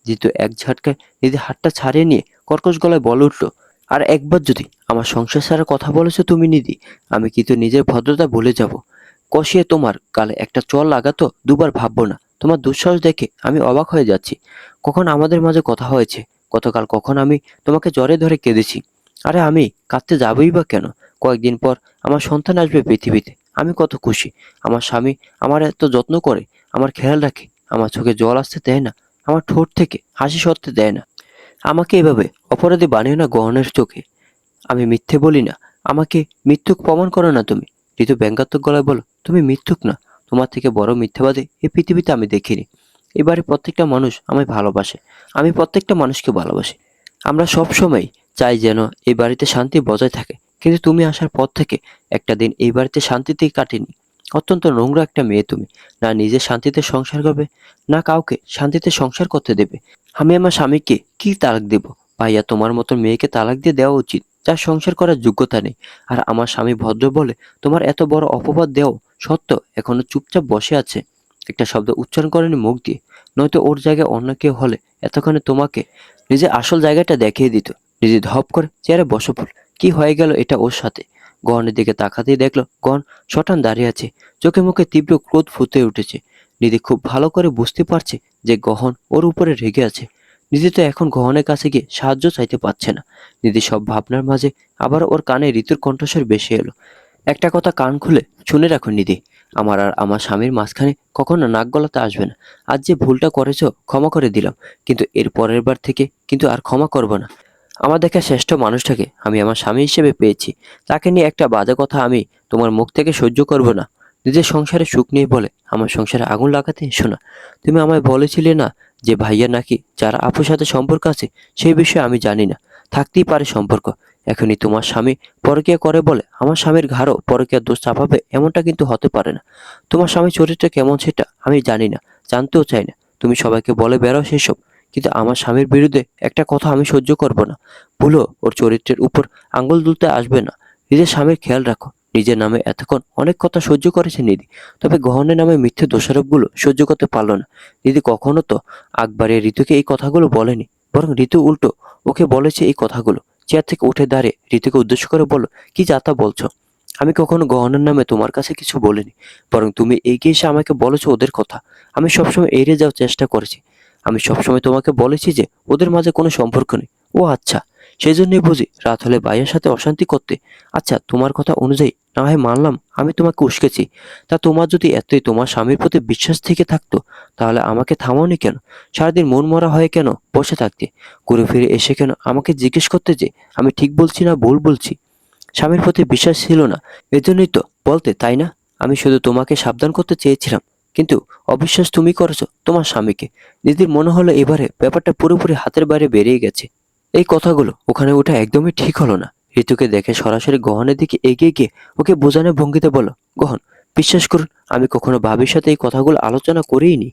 জিতু এক ঝটকায় নিজের হাতটা ছাড়িয়ে নিয়ে কর্কশ গলায় বলে উঠল, আর একবার যদি আমার সংসার ছাড়ার কথা বলেছো তুমি নিধি, আমি কিন্তু নিজের ভদ্রতা ভুলে যাব। কষিয়ে তোমার গালে একটা চড় লাগাতো দুবার ভাববো না। তোমার দুঃসাহস দেখে আমি অবাক হয়ে যাচ্ছি। কখন আমাদের মাঝে কথা হয়েছে? গতকাল কখন আমি তোমাকে জ্বরে ধরে কেঁদেছি? আরে আমি কাঁদতে যাবই বা কেন? কয়েকদিন পর আমার সন্তান আসবে পৃথিবীতে, আমি কত খুশি। আমার স্বামী আমার এত যত্ন করে, আমার খেয়াল রাখে, আমার চোখে জল আসতে দেয় না, আমার ঠোঁট থেকে হাসি সরতে দেয় না। আমাকে এভাবে অপরাধী বানিও না গহনের চোখে। আমি মিথ্যে বলি না, আমাকে মিথ্যুক প্রমাণ করো না তুমি। ঋতু ব্যঙ্গাত্মক গলায় বলো, তুমি মিথ্যুক না। তোমার থেকে বড় মিথ্যাবাদী এই পৃথিবীতে আমি দেখিনি। এবারে প্রত্যেকটা মানুষ আমায় ভালোবাসে, আমি প্রত্যেকটা মানুষকে ভালোবাসি। আমরা সব সময় চাই যেন এই বাড়িতে শান্তি বজায় থাকে, কিন্তু তুমি আসার পর থেকে একটা দিন এই বাড়িতে শান্তিতেই কাটেনি। অত্যন্ত নোংরা একটা মেয়ে তুমি। না নিজে শান্তিতে সংসার করবে, না কাউকে শান্তিতে সংসার করতে দেবে। আমি আমার স্বামীকে কি তালাক দেব? ভাইয়া, তোমার মতো মেয়েকে তালাক দিয়ে দেওয়া উচিত, যার সংসার করার যোগ্যতা নেই। আর আমার স্বামী ভদ্র বলে তোমার এত বড় অপবাদ দেও সত্ত্বেও এখনো চুপচাপ বসে আছে, একটা শব্দ উচ্চারণ করেনি মুখ দিয়ে। নয়তো ওর জায়গায় অন্য কেউ হলে এতক্ষণে তোমাকে নিজের আসল জায়গাটা দেখিয়ে দিত। নিজে ধপ করে চেয়ারে বসে পড়ল। কি হয়ে গেল এটা ওর সাথে? গহনের দিকে তাকাতেই দেখলো গহন শটান দাঁড়িয়ে আছে, চোখে মুখে তীব্র ক্রোধ ফুটে উঠেছে। নিধি খুব ভালো করে বুঝতে পারছে যে গহন ওর উপরে রেগে আছে। নিধি তো এখন গহনের কাছে গিয়ে সাহায্য চাইতে পারছে না। নিধি সব ভাবনার মাঝে আবার ওর কানে ঋতুর কণ্ঠস্বর বেশি এলো। একটা কথা কান খুলে শুনে রাখো নিধি, আমার আর আমার স্বামীর মাঝখানে কখনো নাক গলাতে আসবে না। আজ যে ভুলটা করেছো ক্ষমা করে দিলাম, কিন্তু এর পরের বার থেকে কিন্তু আর ক্ষমা করব না। আমার দেখা শ্রেষ্ঠ মানুষটাকে আমি আমার স্বামী হিসেবে পেয়েছি, তাকে নিয়ে একটা বাজে কথা আমি তোমার মুখ থেকে সহ্য করব না। নিজের সংসারে সুখ নেই বলে আমার সংসারে আগুন লাগাতে এসো না। তুমি আমায় বলেছিলে না যে ভাইয়া নাকি যারা আপুর সাথে সম্পর্ক আছে সেই বিষয়ে আমি জানি না, থাকতেই পারে সম্পর্ক। এখনই তোমার স্বামী পরকীয়া করে বলে আমার স্বামীর ঘাড়ও পরকীয়ার দোষ চাপাবে এমনটা কিন্তু হতে পারে না। তোমার স্বামীর চরিত্র কেমন সেটা আমি জানি না, জানতেও চাই না। তুমি সবাইকে বলে বেড়াও সেসব, কিন্তু আমার স্বামীর বিরুদ্ধে একটা কথা আমি সহ্য করব না। ভুলো ওর চরিত্রের উপর আঙ্গুল তুলতে আসবে না। নিজের স্বামীর খেয়াল রাখো। নিজের নামে এতক্ষণ অনেক কথা সহ্য করেছে নিধি, তবে গহনের নামে মিথ্যে দোষারোপগুলো সহ্য করতে পারলো না। নিধি কখনো তো আগ বাড়িয়ে ঋতুকে এই কথাগুলো বলেনি, বরং ঋতু উল্টো ওকে বলেছে এই কথাগুলো। চেয়ার থেকে উঠে দাঁড়িয়ে ঋতুকে উদ্দেশ্য করে বলল, কি যাতা বলছো? আমি কখনো গহনার নামে তোমার কাছে কিছু বলিনি, বরং তুমি এগিয়ে এসে আমাকে বলেছো ওদের কথা। আমি সবসময় এড়িয়ে যাওয়ার চেষ্টা করেছি। আমি সবসময় তোমাকে বলেছি যে ওদের মাঝে কোনো সম্পর্ক নেই। ও আচ্ছা, সেই জন্যই বুঝি রাত হলে ভাইয়ের সাথে অশান্তি করতে। আচ্ছা, তোমার কথা অনুযায়ী না হয় মানলাম আমি তোমাকে উস্কেছি। তা তোমার যদি এতই তোমার স্বামীর প্রতি বিশ্বাস থেকে থাকতো, তাহলে আমাকে থামাওনি কেন? সারাদিন মন মরা হয়ে কেন বসে থাকতে? ঘুরে ফিরে এসে কেন আমাকে জিজ্ঞেস করতে যে আমি ঠিক বলছি না ভুল বলছি? স্বামীর প্রতি বিশ্বাস ছিল না, এজন্যই তো বলতে, তাই না? আমি শুধু তোমাকে সাবধান করতে চেয়েছিলাম, কিন্তু অবিশ্বাস তুমি করেছো তোমার স্বামীকে। দিদির মনে হলো এবারে ব্যাপারটা পুরোপুরি হাতের বাইরে বেরিয়ে গেছে। এই কথাগুলো ওখানে ওঠা একদমই ঠিক হলো না। ঋতুকে দেখে সরাসরি গহনের দিকে এগিয়ে গিয়ে ওকে বোঝানোর ভঙ্গিতে বলো, গহন, বিশ্বাস করুন, আমি কখনো ভাবির সাথে এই কথাগুলো আলোচনা করিনি।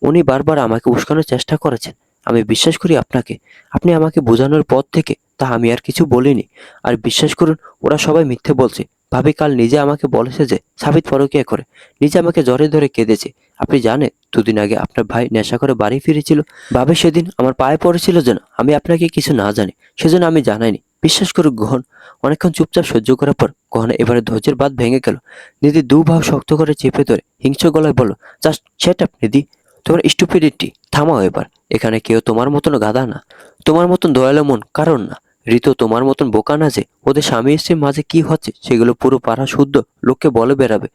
উনি বারবার আমাকে উস্কানোর চেষ্টা করেছেন। আমি বিশ্বাস করি আপনাকে। আপনি আমাকে বোঝানোর পর থেকে তা আমি আর কিছু বলিনি। আর বিশ্বাস করুন, ওরা সবাই মিথ্যে বলছে। ভাবি কাল নিজে আমাকে বলেছে যে সাবিত পরকীয়া করে। নিজে আমাকে জড়িয়ে ধরে কেঁদেছে। আপনি জানেন, দুদিন আগে আপনার ভাই নেশা করে বাড়ি ফিরেছিল। ভাবি সেদিন আমার পায়ে পড়েছিল যেন আমি আপনাকে কিছু না জানি, সেজন্য আমি জানাইনি। বিশ্বাস করুন গহন। অনেকক্ষণ চুপচাপ সহ্য করার পর গহন এবারে ধৈর্যের বাঁধ ভেঙে গেল। নিধি দু বাহু শক্ত করে চেপে ধরে হিংস্র গলায় বলল, জাস্ট সেট আপ নিধি, তোমার স্টুপিডিটি থামাও এবার। এখানে কেউ তোমার মতন গাধা না, তোমার মতন দয়ালু মন কারণ না। ঋতু তোমার মতন বোকা না যে ওদের স্বামী স্ত্রীর মাঝে কি হচ্ছে সেগুলো পুরো পাড়া শুদ্ধ লোককে বলে বেড়াবে।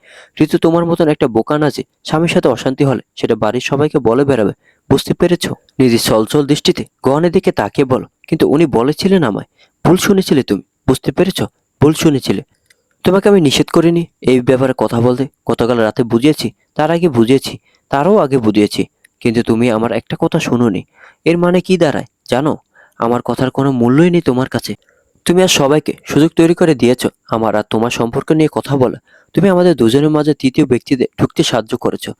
ঋতু তোমার মতন একটা বোকা না যে স্বামীর সাথে অশান্তি হলে সেটা বাড়ির সবাইকে বলে বেড়াবে। বুঝতে পেরেছো? নিজের চলচল দৃষ্টিতে গহনের দিকে তাকিয়ে বলো, কিন্তু উনি বলেছিলেন আমায়। ভুল শুনেছিলে তুমি, বুঝতে পেরেছো? ভুল শুনেছিলে। তোমাকে আমি নিষেধ করিনি এই ব্যাপারে কথা বলতে। গতকাল রাতে বুঝিয়েছি, তার আগে বুঝিয়েছি, তারও আগে বুঝিয়েছি, কিন্তু তুমি আমার একটা কথা শুনোনি। এর মানে কি দাঁড়ায় জানো? আমার কথার কোনো মূল্যই নেই তোমার কাছে। তুমি আর সবাইকে সুযোগ তৈরি করে দিয়েছো আমার আর তোমার সম্পর্ক নিয়ে কথা বলা। তুমি আমাদের দুজনের মাঝে তৃতীয় ব্যক্তিদের ঢুকতে সাহায্য করেছো।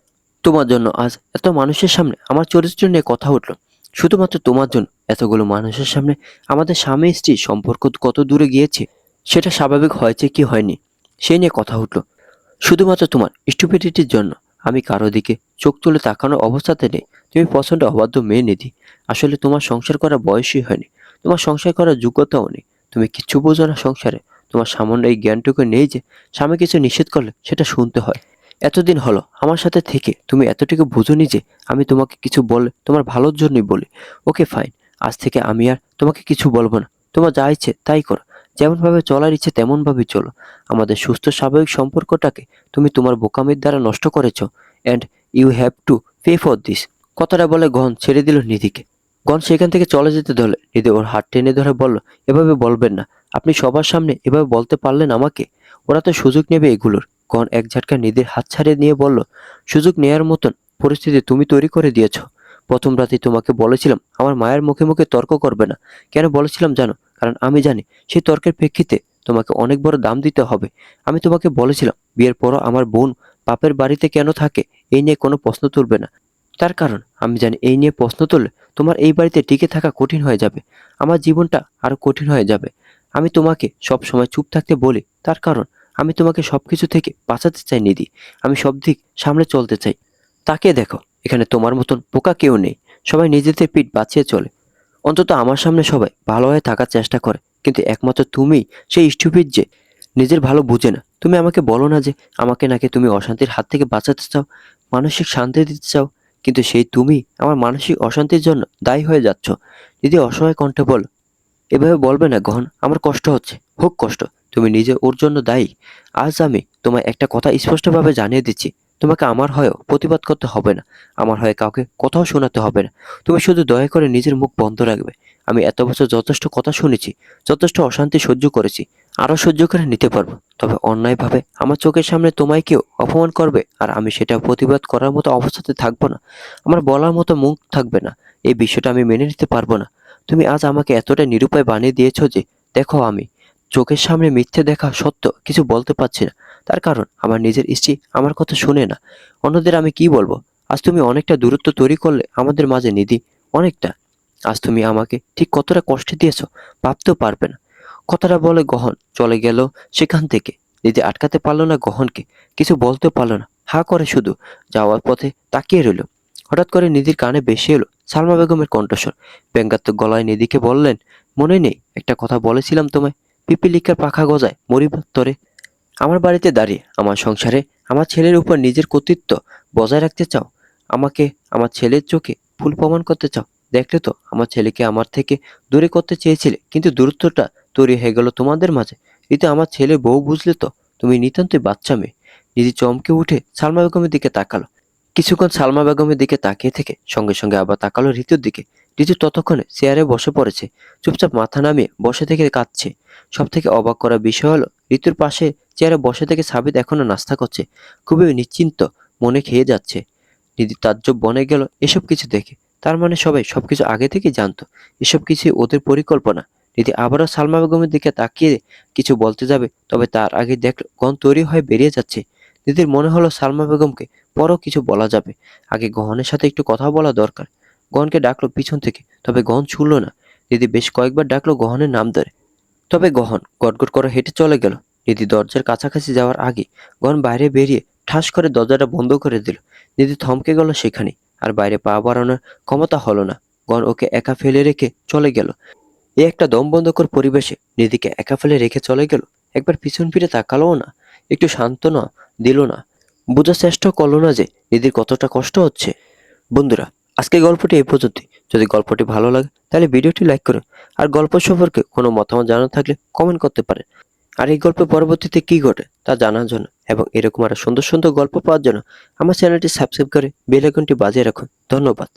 তোমার জন্য আজ এত মানুষের সামনে আমার চরিত্র নিয়ে কথা উঠলো। শুধুমাত্র তোমার জন্য এতগুলো মানুষের সামনে আমাদের স্বামী স্ত্রী সম্পর্ক কত দূরে গিয়েছে সেটা স্বাভাবিক হয়েছে কি হয়নি সেই নিয়ে কথা উঠলো। শুধুমাত্র তোমার স্টুপিডিটির জন্য আমি কারো দিকে চোখ তুলে তাকানোর অবস্থাতে নেই। তুমি পছন্দ অবাধ্য মেয়ে নিধি। আসলে তোমার সংসার করার বয়সই হয়নি, তোমার সংসার করার যোগ্যতাও নেই। তুমি কিচ্ছু বোঝো না সংসারে। তোমার সামান্য এই জ্ঞানটুকু নেই যে স্বামী কিছু নিষেধ করলে সেটা শুনতে হয়। এতদিন হলো আমার সাথে থেকে তুমি এতটুকু বুঝোনি যে আমি তোমাকে কিছু বলে তোমার ভালোর জন্যই বলি। ওকে ফাইন, আজ থেকে আমি আর তোমাকে কিছু বলবো না। তোমার যা ইচ্ছে তাই করো, যেমন ভাবে চলার ইচ্ছে তেমন ভাবে চলো। আমাদের সুস্থ স্বাভাবিক সম্পর্কটাকে তুমি তোমার বোকামির দ্বারা নষ্ট করেছো, and you have to pay for this. কথাটা বলে গহন ছেড়ে দিল নিধিকে। গহন সেখান থেকে চলে যেতে ধরলে নিধি ওর হাত টেনে ধরে বলল, এভাবে বলবেন না। আপনি সবার সামনে এভাবে বলতে পারলেন আমাকে? ওরা তো সুযোগ নেবে এগুলোর। গহন এক ঝটকা নিধির হাত ছাড়িয়ে নিয়ে বলল, সুযোগ নেয়ার মতন পরিস্থিতি তুমি তৈরি করে দিয়েছো। প্রথম রাতে তোমাকে বলেছিলাম আমার মায়ের মুখে মুখে তর্ক করবে না। কেন বলেছিলাম জানো? কারণ আমি জানি সেই তর্কের প্রেক্ষিতে তোমাকে অনেক বড় দাম দিতে হবে। আমি তোমাকে বলেছিলাম বিয়ের পরও আমার বোন বাপের বাড়িতে কেন থাকে এই নিয়ে কোনো প্রশ্ন তুলবে না। তার কারণ আমি জানি এই নিয়ে প্রশ্ন তুললে তোমার এই বাড়িতে টিকে থাকা কঠিন হয়ে যাবে, আমার জীবনটা আরো কঠিন হয়ে যাবে। আমি তোমাকে সব সময় চুপ থাকতে বলি, তার কারণ আমি তোমাকে সবকিছু থেকে বাঁচাতে চাই নিধি। আমি সব দিক সামলে চলতে চাই। তাকে দেখো, এখানে তোমার মতন বোকা কেউ নেই। সবাই নিজেদের পিঠ বাঁচিয়ে চলে। অন্তত আমার সামনে সবাই ভালো হয়ে থাকার চেষ্টা করে, কিন্তু একমাত্র তুমিই সেই স্টুপিড যে নিজের ভালো বুঝে না। তুমি আমাকে বলো না যে আমাকে নাকি তুমি অশান্তির হাত থেকে বাঁচাতে চাও, মানসিক শান্তি দিতে চাও, কিন্তু সেই তুমি আমার মানসিক অশান্তির জন্য দায়ী হয়ে যাচ্ছ। যদি অসহায় কণ্ঠে বলো, এভাবে বলবে না গহন, আমার কষ্ট হচ্ছে, হোক কষ্ট, তুমি নিজে ওর জন্য দায়ী। আজ আমি তোমায় একটা কথা স্পষ্টভাবে জানিয়ে দিচ্ছি, তোমাকে আমার হয়েও প্রতিবাদ করতে হবে না, আমার হয়ে কাউকে কথাও শোনাতে হবে না। তুমি শুধু দয়া করে নিজের মুখ বন্ধ রাখবে। আমি এত বছর যথেষ্ট কথা শুনেছি, যথেষ্ট অশান্তি সহ্য করেছি, আরো সহ্য করে নিতে পারবো। তবে অন্যায়ভাবে আমার চোখের সামনে তোমায় কেউ অপমান করবে আর আমি সেটা প্রতিবাদ করার মতো অবস্থাতে থাকবো না, আমার বলার মতো মুখ থাকবে না, এই বিষয়টা আমি মেনে নিতে পারবো না। তুমি আজ আমাকে এতটা নিরুপায় বানিয়ে দিয়েছো যে দেখো, আমি চোখের সামনে মিথ্যে দেখা সত্ত্বেও কিছু বলতে পারছি না। তার কারণ আমার নিজের স্ত্রী আমার কথা শুনে না। অন্যদের আমি কি বলবো? আজ তুমি অনেকটা দূরত্ব তৈরি করলে আমাদের মাঝে নিধি, অনেকটা। আজ তুমি আমাকে ঠিক কতটা কষ্ট দিয়েছো ভাবতেও পারবে না। কথাটা বলে গহন চলে গেল সেখান থেকে। নিধি আটকাতে পারলো না গহনকে, কিছু বলতে পারলো না, হা করে শুধু যাওয়ার পথে তাকিয়ে রইল। হঠাৎ করে নিধির কানে ভেসে এলো সালমা বেগমের কণ্ঠস্বর। ব্যঙ্গাত্মক গলায় নিধিকে বললেন, মনে নেই একটা কথা বলেছিলাম তোমায়, পিপিলিকার পাখা গজায় মরিবার তরে। আমার বাড়িতে দাঁড়িয়ে আমার সংসারে আমার ছেলের উপর নিজের কর্তৃত্ব বজায় রাখতে চাও, আমাকে আমার ছেলের চোখে ভুল প্রমাণ করতে চাও। দেখলে তো, আমার ছেলেকে আমার থেকে দূরে করতে চেয়েছিলে, কিন্তু দূরত্বটা তৈরি হয়ে গেল তোমাদের মাঝে। এতে আমার ছেলে বউ বুঝলে তো, তুমি নিতান্তই বাচ্চা মেয়ে। নিধি চমকে উঠে সালমা বেগমের দিকে তাকালো। কিছুক্ষণ সালমা বেগমের দিকে তাকিয়ে থেকে সঙ্গে সঙ্গে আবার তাকালো ঋতুর দিকে। ঋতু ততক্ষণে চেয়ারে বসে পড়েছে, চুপচাপ মাথা নামিয়ে বসে থেকে কাঁদছে। সব থেকে অবাক করা বিষয় হলো, ঋতুর পাশে চেয়ারে বসে থেকে সাবিত এখনো নাস্তা করছে, খুবই নিশ্চিন্ত মনে খেয়ে যাচ্ছে। নিধি তাজ্জব বনে গেল এসব কিছু দেখে। তার মানে সবাই সবকিছু আগে থেকেই জানতো, এসব কিছুই ওদের পরিকল্পনা। নিধি আবারও সালমা বেগমের দিকে তাকিয়ে কিছু বলতে যাবে, তবে তার আগে দেখলো গন তৈরি হয়ে বেরিয়ে যাচ্ছে। নিধির মনে হলো সালমা বেগমকে পরও কিছু বলা যাবে, আগে গহনের সাথে একটু কথা বলা দরকার। গহনকে ডাকলো পিছন থেকে, তবে গহন ছুড়ল না। নিধি বেশ কয়েকবার ডাকলো গহনের নাম ধরে, তবে গহন গটগট করে হেঁটে চলে গেল। নিধি দরজার কাছাকাছি যাওয়ার আগে গহন বাইরে বেরিয়ে ঠাস করে দরজাটা বন্ধ করে দিল। নিধি থমকে গেল সেখানে, আর বাইরে পা বাড়ানোর ক্ষমতা হলো না। গহন ওকে একা ফেলে রেখে চলে গেল। এই একটা দম বন্ধকর পরিবেশে নিধিকে একা ফেলে রেখে চলে গেল। একবার পিছন ফিরে তাকালোও না, একটু সান্ত্বনা দিল না, বোঝার চেষ্টা করলো না যে নিধির কতটা কষ্ট হচ্ছে। বন্ধুরা, আজকের গল্পটি এই পর্যন্তই। যদি গল্পটি ভালো লাগে তাহলে ভিডিওটি লাইক করুন, আর গল্প সম্পর্কে কোনো মতামত জানার থাকলে কমেন্ট করতে পারেন। আর এই গল্পের পরবর্তীতে কি ঘটে তা জানার জন্য এবং এরকম আরো সুন্দর সুন্দর গল্প পাওয়ার জন্য আমার চ্যানেলটি সাবস্ক্রাইব করে বেল আইকনটি বাজিয়ে রাখুন। ধন্যবাদ।